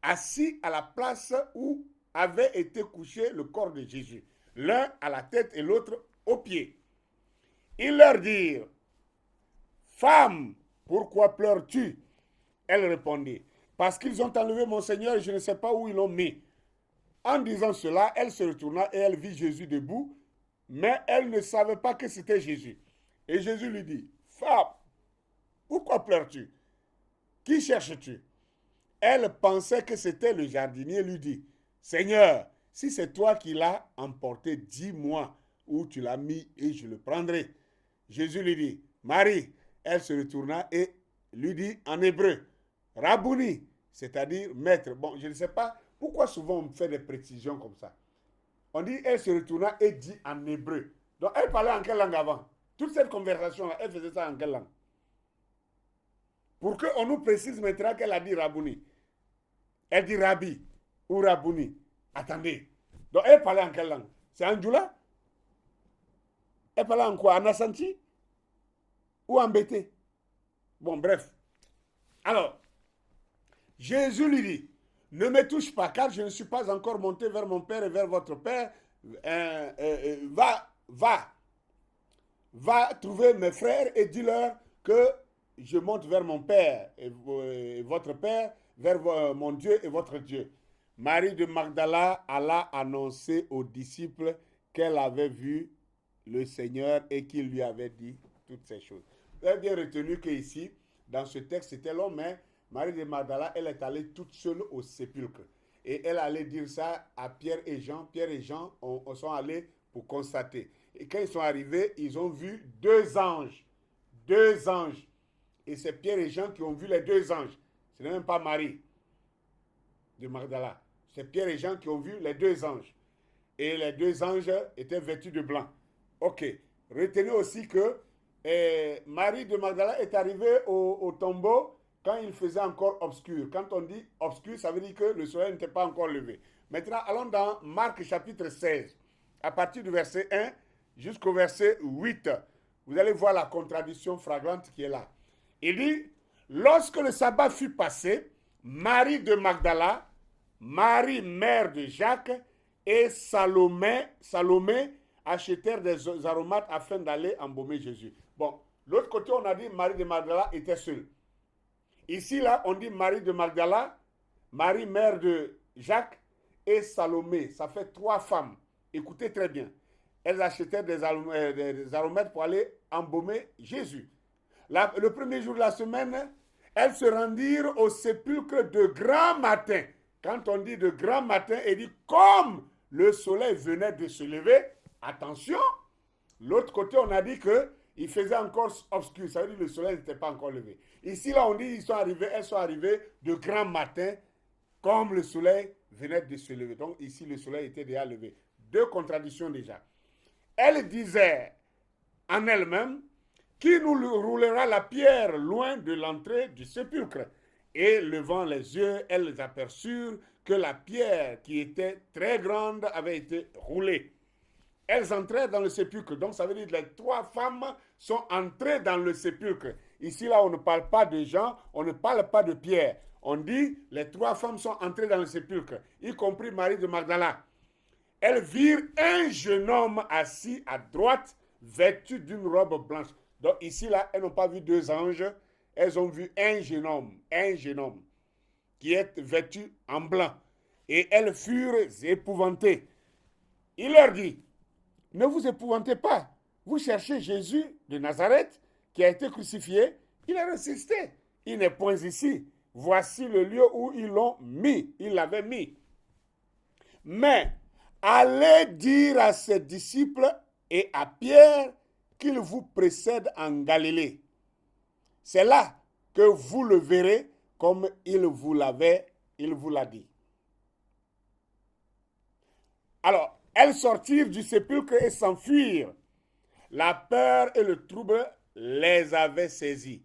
assis à la place où avait été couché le corps de Jésus. L'un à la tête et l'autre aux pieds. Ils leur dirent, femme, pourquoi pleures-tu? Elle répondit, parce qu'ils ont enlevé mon Seigneur et je ne sais pas où ils l'ont mis. En disant cela, elle se retourna et elle vit Jésus debout, mais elle ne savait pas que c'était Jésus. Et Jésus lui dit, femme, pourquoi pleures-tu? Qui cherches-tu? Elle pensait que c'était le jardinier, lui dit, Seigneur, si c'est toi qui l'as emporté, dis-moi où tu l'as mis et je le prendrai. Jésus lui dit, Marie. Elle se retourna et lui dit en hébreu, Rabouni, c'est-à-dire maître. Bon, je ne sais pas pourquoi souvent on fait des précisions comme ça. On dit, elle se retourna et dit en hébreu. Donc, elle parlait en quelle langue avant? Toute cette conversation-là, elle faisait ça en quelle langue? Pour qu'on nous précise maintenant qu'elle a dit Rabouni. Elle dit Rabbi ou Rabouni. Attendez. Donc, elle parlait en quelle langue? C'est en Djoula? Elle parlait en quoi? En Assanti? Ou en Bété? Bon, bref. Alors, Jésus lui dit, ne me touche pas, car je ne suis pas encore monté vers mon Père et vers votre Père. Va trouver mes frères et dis-leur que je monte vers mon Père et votre Père, vers mon Dieu et votre Dieu. Marie de Magdala alla annoncer aux disciples qu'elle avait vu le Seigneur et qu'il lui avait dit toutes ces choses. Vous avez bien retenu qu'ici, dans ce texte, c'était long, mais Marie de Magdala, elle est allée toute seule au sépulcre. Et elle allait dire ça à Pierre et Jean. Pierre et Jean sont allés pour constater. Et quand ils sont arrivés, ils ont vu deux anges. Deux anges. Et c'est Pierre et Jean qui ont vu les deux anges. Ce n'est même pas Marie de Magdala. C'est Pierre et Jean qui ont vu les deux anges. Et les deux anges étaient vêtus de blanc. Ok. Retenez aussi que Marie de Magdala est arrivée au tombeau quand il faisait encore obscur. Quand on dit obscur, ça veut dire que le soleil n'était pas encore levé. Maintenant, allons dans Marc chapitre 16, à partir du verset 1 jusqu'au verset 8. Vous allez voir la contradiction flagrante qui est là. Il dit, lorsque le sabbat fut passé, Marie de Magdala, Marie mère de Jacques et Salomé achetèrent des aromates afin d'aller embaumer Jésus. Bon, L'autre côté, on a dit Marie de Magdala était seule. Ici, là, on dit Marie de Magdala, Marie, mère de Jacques, et Salomé. Ça fait 3 femmes. Écoutez très bien. Elles achetaient des aromètres pour aller embaumer Jésus. Le premier jour de la semaine, elles se rendirent au sépulcre de grand matin. Quand on dit de grand matin, il dit comme le soleil venait de se lever. Attention, l'autre côté, on a dit qu'il faisait encore obscur. Ça veut dire que le soleil n'était pas encore levé. Ici, là, on dit elles sont arrivées de grand matin, comme le soleil venait de se lever. Donc, ici, le soleil était déjà levé. 2 contradictions déjà. Elle disait en elle-même, qui nous roulera la pierre loin de l'entrée du sépulcre? Et levant les yeux, elles aperçurent que la pierre, qui était très grande, avait été roulée. Elles entrèrent dans le sépulcre. Donc, ça veut dire que les 3 femmes sont entrées dans le sépulcre. Ici, là, on ne parle pas de gens, on ne parle pas de Pierre. On dit, les 3 femmes sont entrées dans le sépulcre, y compris Marie de Magdala. Elles virent un jeune homme assis à droite, vêtu d'une robe blanche. Donc, ici, là, elles n'ont pas vu 2 anges, elles ont vu un jeune homme, qui est vêtu en blanc. Et elles furent épouvantées. Il leur dit, ne vous épouvantez pas. Vous cherchez Jésus de Nazareth qui a été crucifié. Il est ressuscité. Il n'est point ici. Voici le lieu où ils l'ont mis. Il l'avait mis. Mais allez dire à ses disciples et à Pierre qu'il vous précède en Galilée. C'est là que vous le verrez comme il vous l'a dit. Alors, elles sortirent du sépulcre et s'enfuirent. La peur et le trouble les avaient saisies.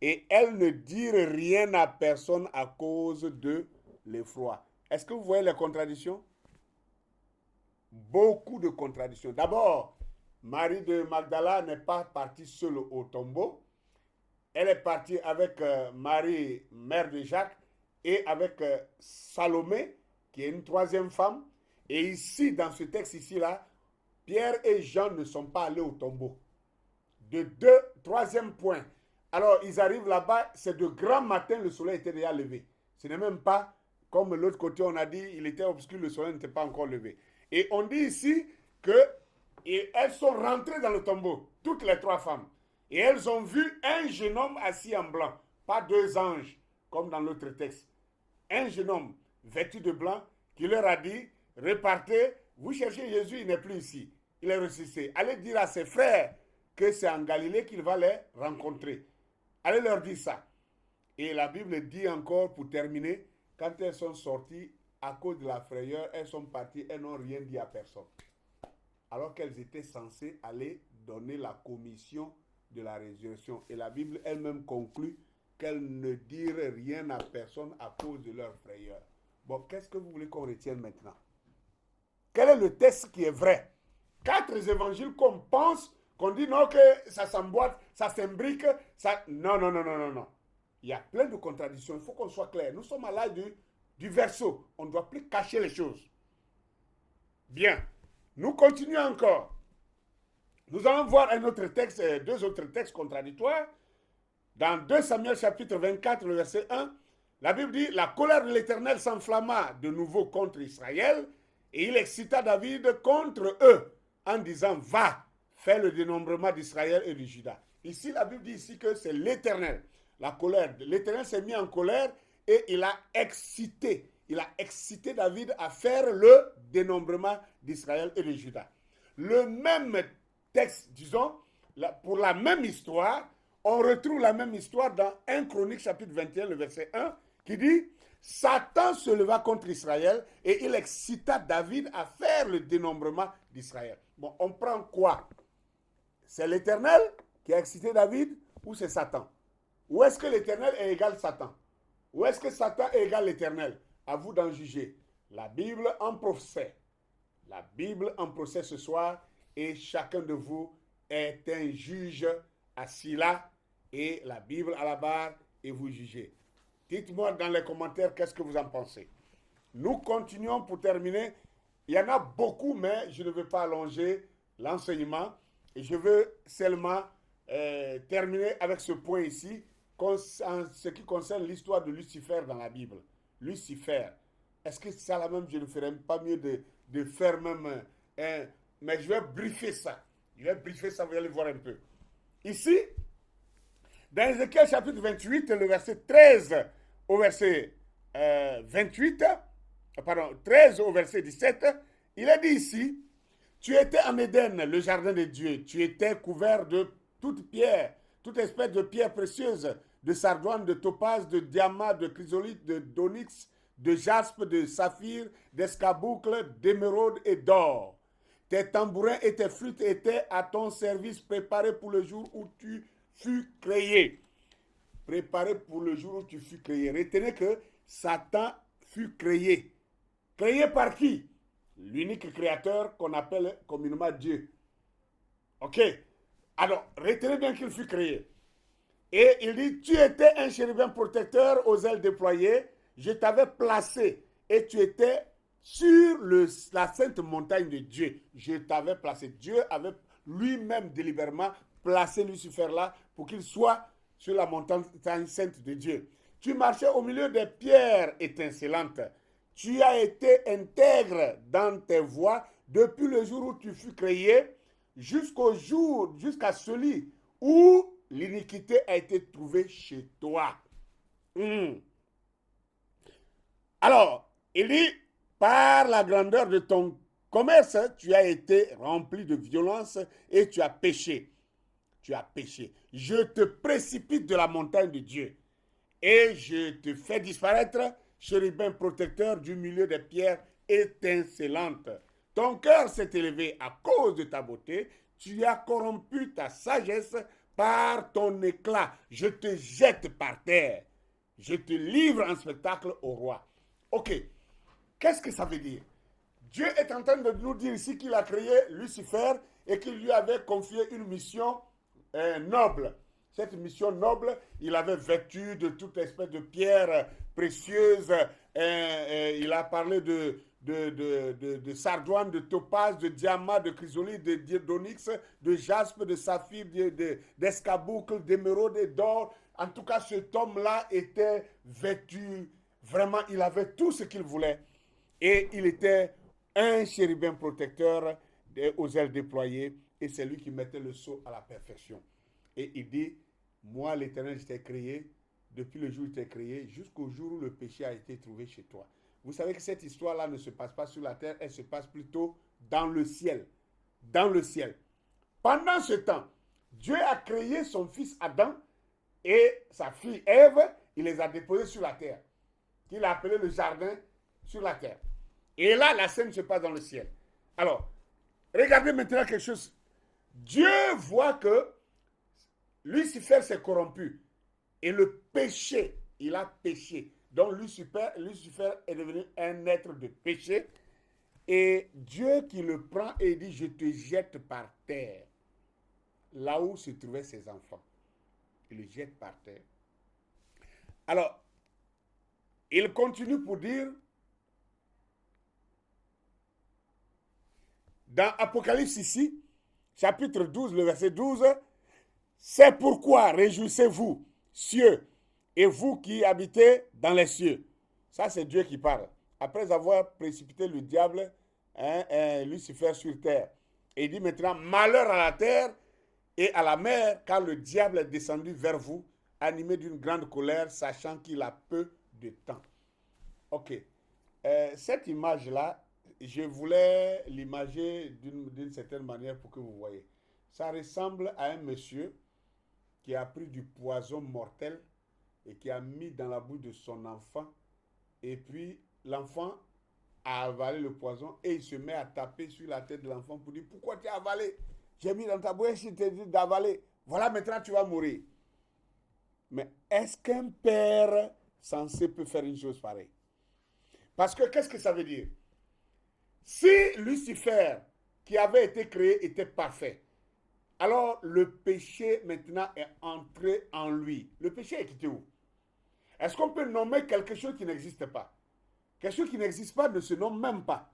Et elles ne dirent rien à personne à cause de l'effroi. Est-ce que vous voyez les contradictions? Beaucoup de contradictions. D'abord, Marie de Magdala n'est pas partie seule au tombeau. Elle est partie avec Marie, mère de Jacques, et avec Salomé, qui est une 3e femme. Et ici, dans ce texte ici-là, Pierre et Jean ne sont pas allés au tombeau. Troisième point. Alors, ils arrivent là-bas, c'est de grand matin, le soleil était déjà levé. Ce n'est même pas comme l'autre côté, on a dit, il était obscur, le soleil n'était pas encore levé. Et on dit ici qu'elles sont rentrées dans le tombeau, toutes les 3 femmes. Et elles ont vu un jeune homme assis en blanc, pas 2 anges, comme dans l'autre texte. Un jeune homme vêtu de blanc qui leur a dit, repartez, vous cherchez Jésus, il n'est plus ici. Il est ressuscité. Allez dire à ses frères que c'est en Galilée qu'il va les rencontrer. Allez leur dire ça. Et la Bible dit encore, pour terminer, quand elles sont sorties, à cause de la frayeur, elles sont parties, elles n'ont rien dit à personne. Alors qu'elles étaient censées aller donner la commission de la résurrection. Et la Bible elle-même conclut qu'elles ne dirent rien à personne à cause de leur frayeur. Bon, qu'est-ce que vous voulez qu'on retienne maintenant? Quel est le texte qui est vrai? 4 évangiles qu'on pense, qu'on dit non, que ça s'emboîte, ça s'imbrique, ça... Non. Il y a plein de contradictions, il faut qu'on soit clair. Nous sommes à l'âge du verseau, on ne doit plus cacher les choses. Bien, nous continuons encore. Nous allons voir un autre texte, 2 autres textes contradictoires. Dans 2 Samuel chapitre 24, le verset 1, la Bible dit, la colère de l'Éternel s'enflamma de nouveau contre Israël, et il excita David contre eux, en disant, va, fais le dénombrement d'Israël et de Juda. Ici, la Bible dit ici que c'est l'Éternel. La colère. L'Éternel s'est mis en colère et il a excité David à faire le dénombrement d'Israël et de Juda. Le même texte, disons, pour la même histoire, on retrouve la même histoire dans 1 Chronique chapitre 21, le verset 1, qui dit, Satan se leva contre Israël et il excita David à faire le dénombrement d'Israël. Bon, on prend quoi? C'est l'Éternel qui a excité David ou c'est Satan? Ou est-ce que l'Éternel est égal à Satan? Ou est-ce que Satan est égal à l'Éternel? À vous d'en juger. La Bible en procès. La Bible en procès ce soir et chacun de vous est un juge assis là et la Bible à la barre et vous jugez. Dites-moi dans les commentaires qu'est-ce que vous en pensez. Nous continuons pour terminer. Il y en a beaucoup, mais je ne veux pas allonger l'enseignement. Et je veux seulement terminer avec ce point ici, en ce qui concerne l'histoire de Lucifer dans la Bible. Lucifer. Est-ce que ça là même, je ne ferais pas mieux de faire même mais je vais briefer ça. Je vais briefer ça, vous allez voir un peu. Ici, dans Ézéchiel chapitre 28, le verset 13 au verset 28, pardon, 13 au verset 17, il est dit ici, tu étais en Éden, le jardin de Dieu, tu étais couvert de toute pierre, toute espèce de pierre précieuse, de sardoine, de topaz, de diamant, de chrysolite, d'onyx, de jaspe, de saphir, d'escarboucle, d'émeraude et d'or. Tes tambourins et tes flûtes étaient à ton service, préparés pour le jour où tu fus créé. Préparé pour le jour où tu fus créé. Retenez que Satan fut créé. Créé par qui? L'unique créateur qu'on appelle communément Dieu. Ok? Alors, retenez bien qu'il fut créé. Et il dit, tu étais un chérubin protecteur aux ailes déployées, je t'avais placé et tu étais sur la sainte montagne de Dieu. Je t'avais placé. Dieu avait lui-même délibérément placé Lucifer là pour qu'il soit sur la montagne sainte de Dieu. Tu marchais au milieu des pierres étincelantes. Tu as été intègre dans tes voies depuis le jour où tu fus créé jusqu'à celui où l'iniquité a été trouvée chez toi. Alors, il dit, par la grandeur de ton commerce, tu as été rempli de violence et tu as péché. Tu as péché. Je te précipite de la montagne de Dieu et je te fais disparaître, chérubin protecteur du milieu des pierres étincelantes. Ton cœur s'est élevé à cause de ta beauté, tu as corrompu ta sagesse par ton éclat. Je te jette par terre. Je te livre en spectacle au roi. Ok, qu'est-ce que ça veut dire? Dieu est en train de nous dire ici qu'il a créé Lucifer et qu'il lui avait confié une mission noble. Cette mission noble, il avait vêtu de toute espèce de pierres précieuses. Il a parlé de sardoine, de topaz, de diamant, de chrysolite, d'onyx, de jaspe, de saphir, d'escarboucle, d'émeraude et d'or. En tout cas, cet homme-là était vêtu. Vraiment, il avait tout ce qu'il voulait. Et il était un chérubin protecteur aux ailes déployées. Et c'est lui qui mettait le sceau à la perfection. Et il dit, moi l'Éternel, je t'ai créé, depuis le jour où je t'ai créé, jusqu'au jour où le péché a été trouvé chez toi. Vous savez que cette histoire-là ne se passe pas sur la terre, elle se passe plutôt dans le ciel. Dans le ciel. Pendant ce temps, Dieu a créé son fils Adam et sa fille Ève, il les a déposés sur la terre, qu'il a appelé le jardin sur la terre. Et là, la scène se passe dans le ciel. Alors, regardez maintenant quelque chose. Dieu voit que Lucifer s'est corrompu. Et le péché, il a péché. Donc Lucifer est devenu un être de péché. Et Dieu qui le prend et dit, je te jette par terre. Là où se trouvaient ses enfants. Il le jette par terre. Alors, il continue pour dire, dans Apocalypse ici, chapitre 12, le verset 12, c'est pourquoi réjouissez-vous, cieux, et vous qui habitez dans les cieux. Ça, c'est Dieu qui parle. Après avoir précipité le diable, Lucifer sur terre. Et il dit maintenant, malheur à la terre et à la mer, car le diable est descendu vers vous, animé d'une grande colère, sachant qu'il a peu de temps. Ok. Cette image-là, je voulais l'imager d'une certaine manière pour que vous voyez. Ça ressemble à un monsieur qui a pris du poison mortel et qui a mis dans la bouche de son enfant. Et puis, l'enfant a avalé le poison et il se met à taper sur la tête de l'enfant pour dire, pourquoi tu as avalé? J'ai mis dans ta bouche, je t'ai dit d'avaler. Voilà, maintenant tu vas mourir. Mais est-ce qu'un père censé peut faire une chose pareille? Parce que qu'est-ce que ça veut dire? Si Lucifer, qui avait été créé, était parfait, alors le péché maintenant est entré en lui. Le péché est quitté où? Est-ce qu'on peut nommer quelque chose qui n'existe pas? Quelque chose qui n'existe pas ne se nomme même pas.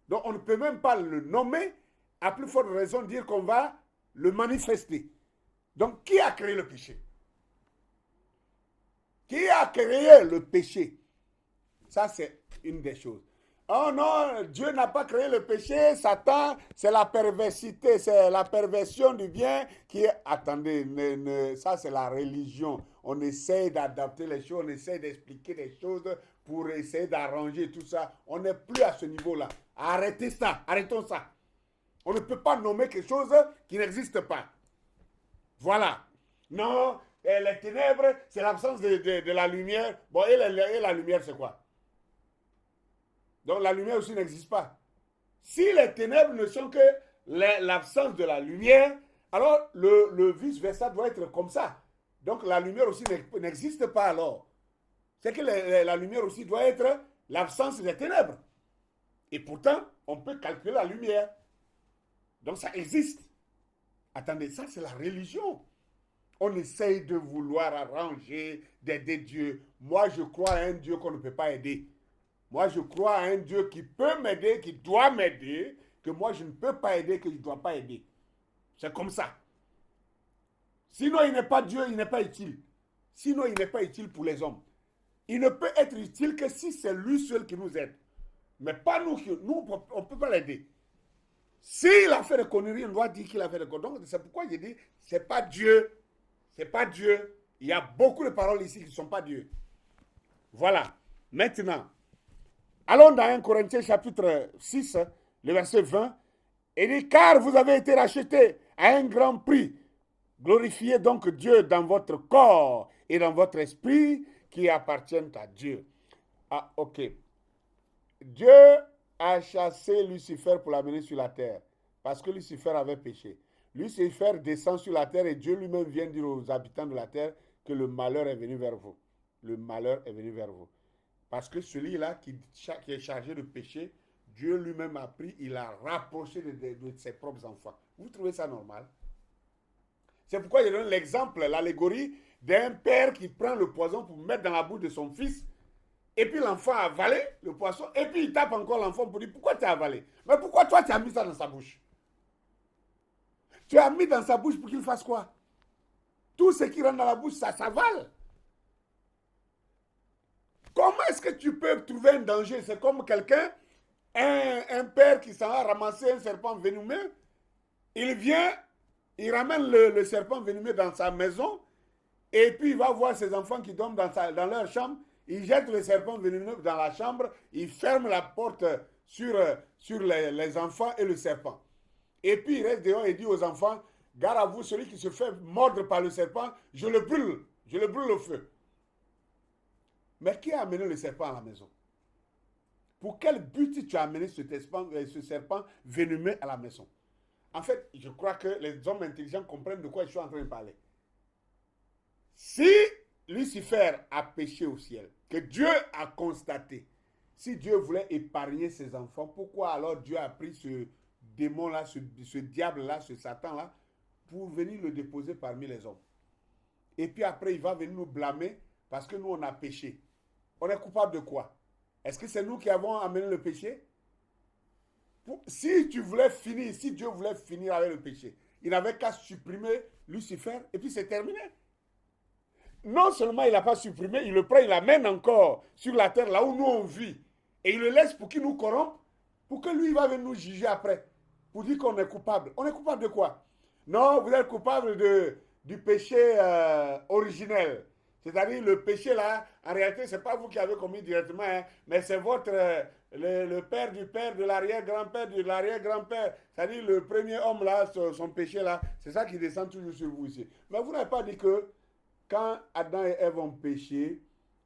Donc on ne peut même pas le nommer, à plus forte raison dire qu'on va le manifester. Donc, qui a créé le péché? Qui a créé le péché? Ça, c'est une des choses. Oh non, Dieu n'a pas créé le péché, Satan, c'est la perversité, c'est la perversion du bien qui est... Attendez, ça c'est la religion. On essaie d'adapter les choses, on essaie d'expliquer les choses pour essayer d'arranger tout ça. On n'est plus à ce niveau-là. Arrêtez ça, arrêtons ça. On ne peut pas nommer quelque chose qui n'existe pas. Voilà. Non, les ténèbres, c'est l'absence de la lumière. Bon, et la lumière, c'est quoi? Donc la lumière aussi n'existe pas. Si les ténèbres ne sont que l'absence de la lumière, alors le vice-versa doit être comme ça. Donc la lumière aussi n'existe pas alors. C'est que la lumière aussi doit être l'absence des ténèbres. Et pourtant, on peut calculer la lumière. Donc ça existe. Attendez, ça c'est la religion. On essaye de vouloir arranger, d'aider Dieu. Moi, je crois à un Dieu qu'on ne peut pas aider. Moi, je crois à un Dieu qui peut m'aider, qui doit m'aider, que moi, je ne peux pas aider, que je ne dois pas aider. C'est comme ça. Sinon, il n'est pas Dieu, il n'est pas utile. Sinon, il n'est pas utile pour les hommes. Il ne peut être utile que si c'est lui seul qui nous aide. Mais pas nous, on ne peut pas l'aider. S'il a fait des conneries, on doit dire qu'il a fait des conneries. Donc, c'est pourquoi j'ai dit, c'est pas Dieu. C'est pas Dieu. Il y a beaucoup de paroles ici qui ne sont pas Dieu. Voilà. Maintenant, allons dans 1 Corinthiens chapitre 6, le verset 20. Il dit, car vous avez été rachetés à un grand prix. Glorifiez donc Dieu dans votre corps et dans votre esprit qui appartiennent à Dieu. Ah, ok. Dieu a chassé Lucifer pour l'amener sur la terre parce que Lucifer avait péché. Lucifer descend sur la terre et Dieu lui-même vient dire aux habitants de la terre que le malheur est venu vers vous. Le malheur est venu vers vous. Parce que celui-là qui est chargé de péché, Dieu lui-même a pris, il a rapproché de ses propres enfants. Vous trouvez ça normal? C'est pourquoi je donne l'exemple, l'allégorie d'un père qui prend le poison pour mettre dans la bouche de son fils. Et puis l'enfant a avalé le poisson. Et puis il tape encore l'enfant pour dire, pourquoi tu as avalé? Mais pourquoi toi tu as mis ça dans sa bouche? Tu as mis dans sa bouche pour qu'il fasse quoi? Tout ce qui rentre dans la bouche, ça s'avale. Comment est-ce que tu peux trouver un danger? C'est comme quelqu'un, un père qui s'en va ramasser un serpent venimeux. Il vient, il ramène le serpent venimeux dans sa maison. Et puis il va voir ses enfants qui dorment dans leur chambre. Il jette le serpent venimeux dans la chambre. Il ferme la porte sur les enfants et le serpent. Et puis il reste dehors et dit aux enfants, gare à vous, celui qui se fait mordre par le serpent, je le brûle au feu. Mais qui a amené le serpent à la maison? Pour quel but tu as amené ce serpent venimeux à la maison? En fait, je crois que les hommes intelligents comprennent de quoi je suis en train de parler. Si Lucifer a péché au ciel, que Dieu a constaté, si Dieu voulait épargner ses enfants, pourquoi alors Dieu a pris ce démon-là, ce diable-là, ce Satan-là, pour venir le déposer parmi les hommes? Et puis après, il va venir nous blâmer parce que nous, on a péché. On est coupable de quoi? Est-ce que c'est nous qui avons amené le péché? Si Dieu voulait finir avec le péché, il n'avait qu'à supprimer Lucifer et puis c'est terminé. Non seulement il n'a pas supprimé, il le prend, il l'amène encore sur la terre, là où nous on vit. Et il le laisse pour qu'il nous corrompe, pour que lui, il va venir nous juger après. Pour dire qu'on est coupable. On est coupable de quoi? Non, vous êtes coupable du péché originel. C'est-à-dire le péché là, en réalité, ce n'est pas vous qui avez commis directement, hein, mais c'est votre, le père du père, de l'arrière-grand-père, de l'arrière-grand-père. C'est-à-dire le premier homme là, son péché là, c'est ça qui descend toujours sur vous ici. Mais vous n'avez pas dit que quand Adam et Ève ont péché,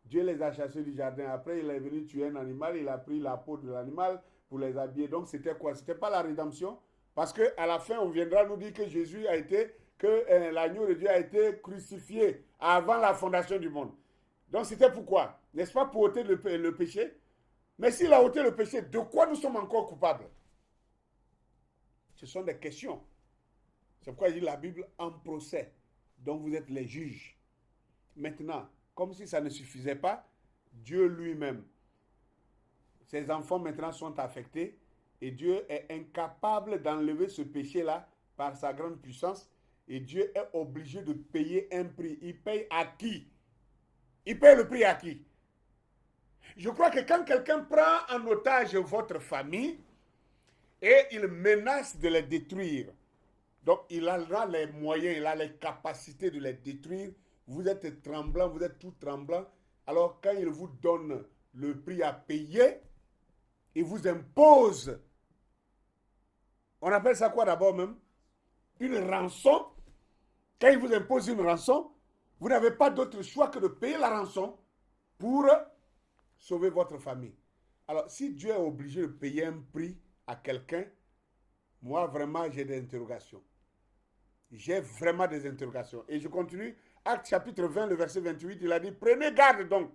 Dieu les a chassés du jardin. Après, il est venu tuer un animal, il a pris la peau de l'animal pour les habiller. Donc c'était quoi? C'était pas la rédemption? Parce qu'à la fin, on viendra nous dire que Jésus a été, que l'agneau de Dieu a été crucifié avant la fondation du monde. Donc c'était pourquoi? N'est-ce pas pour ôter le péché? Mais s'il a ôté le péché, de quoi nous sommes encore coupables? Ce sont des questions. C'est pourquoi il dit la Bible en procès. Donc vous êtes les juges. Maintenant, comme si ça ne suffisait pas, Dieu lui-même, ses enfants maintenant sont affectés et Dieu est incapable d'enlever ce péché-là par sa grande puissance. Et Dieu est obligé de payer un prix. Il paye à qui? Il paye le prix à qui? Je crois que quand quelqu'un prend en otage votre famille et il menace de les détruire, donc il a les moyens, il a les capacités de les détruire, vous êtes tremblant, vous êtes tout tremblant, alors quand il vous donne le prix à payer, il vous impose, on appelle ça quoi d'abord même? Une rançon. Quand il vous impose une rançon, vous n'avez pas d'autre choix que de payer la rançon pour sauver votre famille. Alors, si Dieu est obligé de payer un prix à quelqu'un, moi, vraiment, j'ai des interrogations. J'ai vraiment des interrogations. Et je continue. Acte chapitre 20, le verset 28, il a dit, prenez garde donc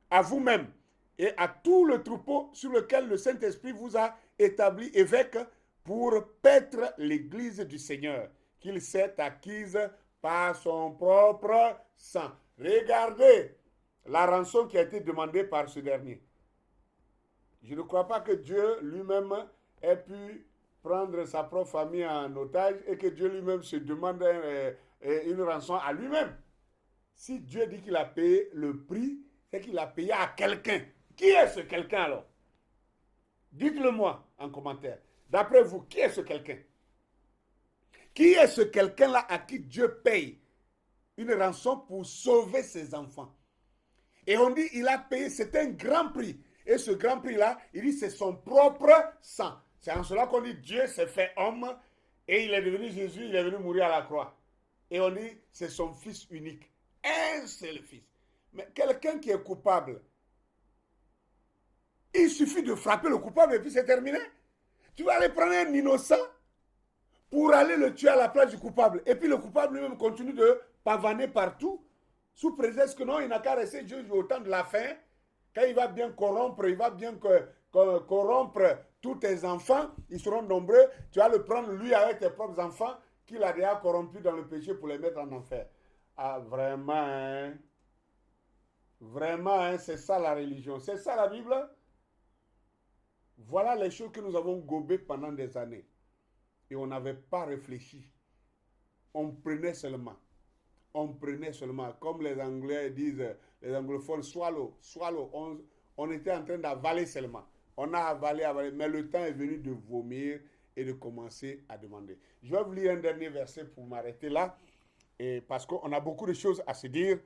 à vous-même et à tout le troupeau sur lequel le Saint-Esprit vous a établi évêque pour paître l'église du Seigneur, qu'il s'est acquise par son propre sang. Regardez la rançon qui a été demandée par ce dernier. Je ne crois pas que Dieu lui-même ait pu prendre sa propre famille en otage et que Dieu lui-même se demande une rançon à lui-même. Si Dieu dit qu'il a payé le prix, c'est qu'il a payé à quelqu'un. Qui est ce quelqu'un alors? Dites-le moi en commentaire. D'après vous, qui est ce quelqu'un? Qui est ce quelqu'un-là à qui Dieu paye une rançon pour sauver ses enfants? Et on dit, il a payé, c'est un grand prix. Et ce grand prix-là, il dit, c'est son propre sang. C'est en cela qu'on dit, Dieu s'est fait homme et il est devenu Jésus, il est venu mourir à la croix. Et on dit, c'est son fils unique. Un seul fils. Mais quelqu'un qui est coupable, il suffit de frapper le coupable et puis c'est terminé. Tu vas aller prendre un innocent pour aller le tuer à la place du coupable. Et puis le coupable lui-même continue de pavaner partout, sous prétexte que non, il n'a qu'à rester juste au temps de la fin. Quand il va bien corrompre, il va bien corrompre tous tes enfants, ils seront nombreux. Tu vas le prendre lui avec tes propres enfants qu'il a déjà corrompus dans le péché pour les mettre en enfer. Ah, vraiment, hein? Vraiment, hein? C'est ça la religion. C'est ça la Bible. Voilà les choses que nous avons gobées pendant des années. Et on n'avait pas réfléchi. On prenait seulement. On prenait seulement. Comme les Anglais disent, les anglophones, swallow, swallow. On était en train d'avaler seulement. On a avalé, avalé. Mais le temps est venu de vomir et de commencer à demander. Je vais vous lire un dernier verset pour m'arrêter là. Et parce qu'on a beaucoup de choses à se dire.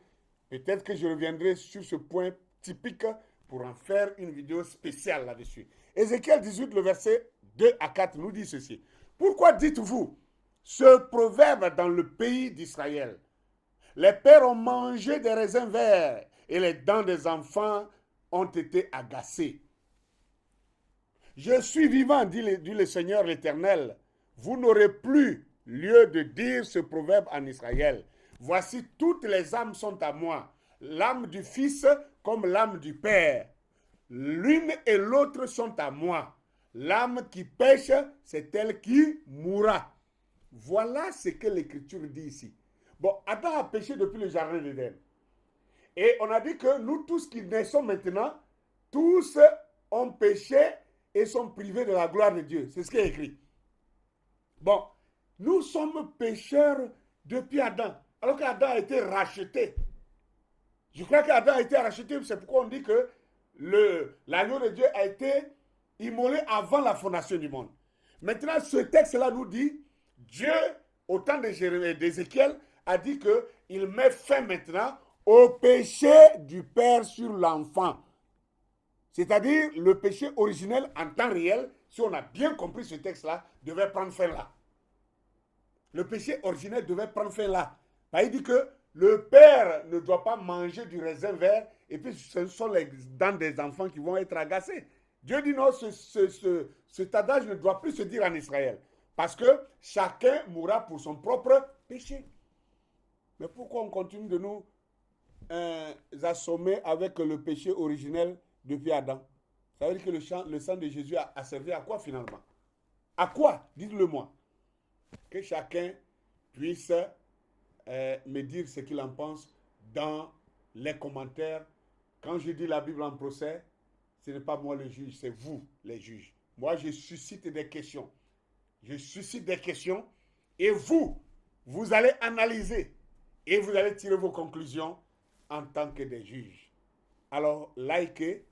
Peut-être que je reviendrai sur ce point typique pour en faire une vidéo spéciale là-dessus. Ézéchiel 18, le verset 2 à 4 nous dit ceci. Pourquoi dites-vous ce proverbe dans le pays d'Israël? Les pères ont mangé des raisins verts et les dents des enfants ont été agacées. Je suis vivant, dit le Seigneur l'Éternel. Vous n'aurez plus lieu de dire ce proverbe en Israël. Voici, toutes les âmes sont à moi. L'âme du Fils comme l'âme du Père. L'une et l'autre sont à moi. L'âme qui pêche, c'est elle qui mourra. Voilà ce que l'Écriture dit ici. Bon, Adam a péché depuis le jardin d'Éden. Et on a dit que nous tous qui naissons maintenant, tous ont péché et sont privés de la gloire de Dieu. C'est ce qui est écrit. Bon, nous sommes pécheurs depuis Adam, alors qu'Adam a été racheté. Je crois qu'Adam a été racheté, c'est pourquoi on dit que l'agneau de Dieu a été immolé avant la fondation du monde. Maintenant, ce texte-là nous dit, Dieu, au temps d'Ézéchiel, a dit qu'il met fin maintenant au péché du père sur l'enfant. C'est-à-dire le péché originel en temps réel, si on a bien compris ce texte-là, devait prendre fin là. Le péché originel devait prendre fin là. Il dit que le père ne doit pas manger du raisin vert et puis ce sont les dents des enfants qui vont être agacées. Dieu dit non, cet adage ne doit plus se dire en Israël. Parce que chacun mourra pour son propre péché. Mais pourquoi on continue de nous assommer avec le péché originel depuis Adam? Ça veut dire que le sang de Jésus a servi à quoi finalement? À quoi? Dites-le-moi. Que chacun puisse me dire ce qu'il en pense dans les commentaires. Quand je dis la Bible en procès, ce n'est pas moi le juge, c'est vous les juges. Moi, je suscite des questions. Je suscite des questions et vous, Vous allez analyser et vous allez tirer vos conclusions en tant que des juges. Alors, likez,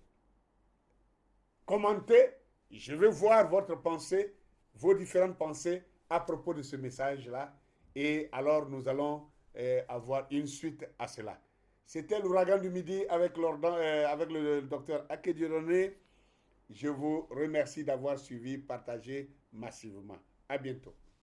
commentez. Je veux voir votre pensée, vos différentes pensées à propos de ce message-là. Et alors, nous allons avoir une suite à cela. C'était l'ouragan du midi avec le docteur Akediodoné. Je vous remercie d'avoir suivi, partagé massivement. À bientôt.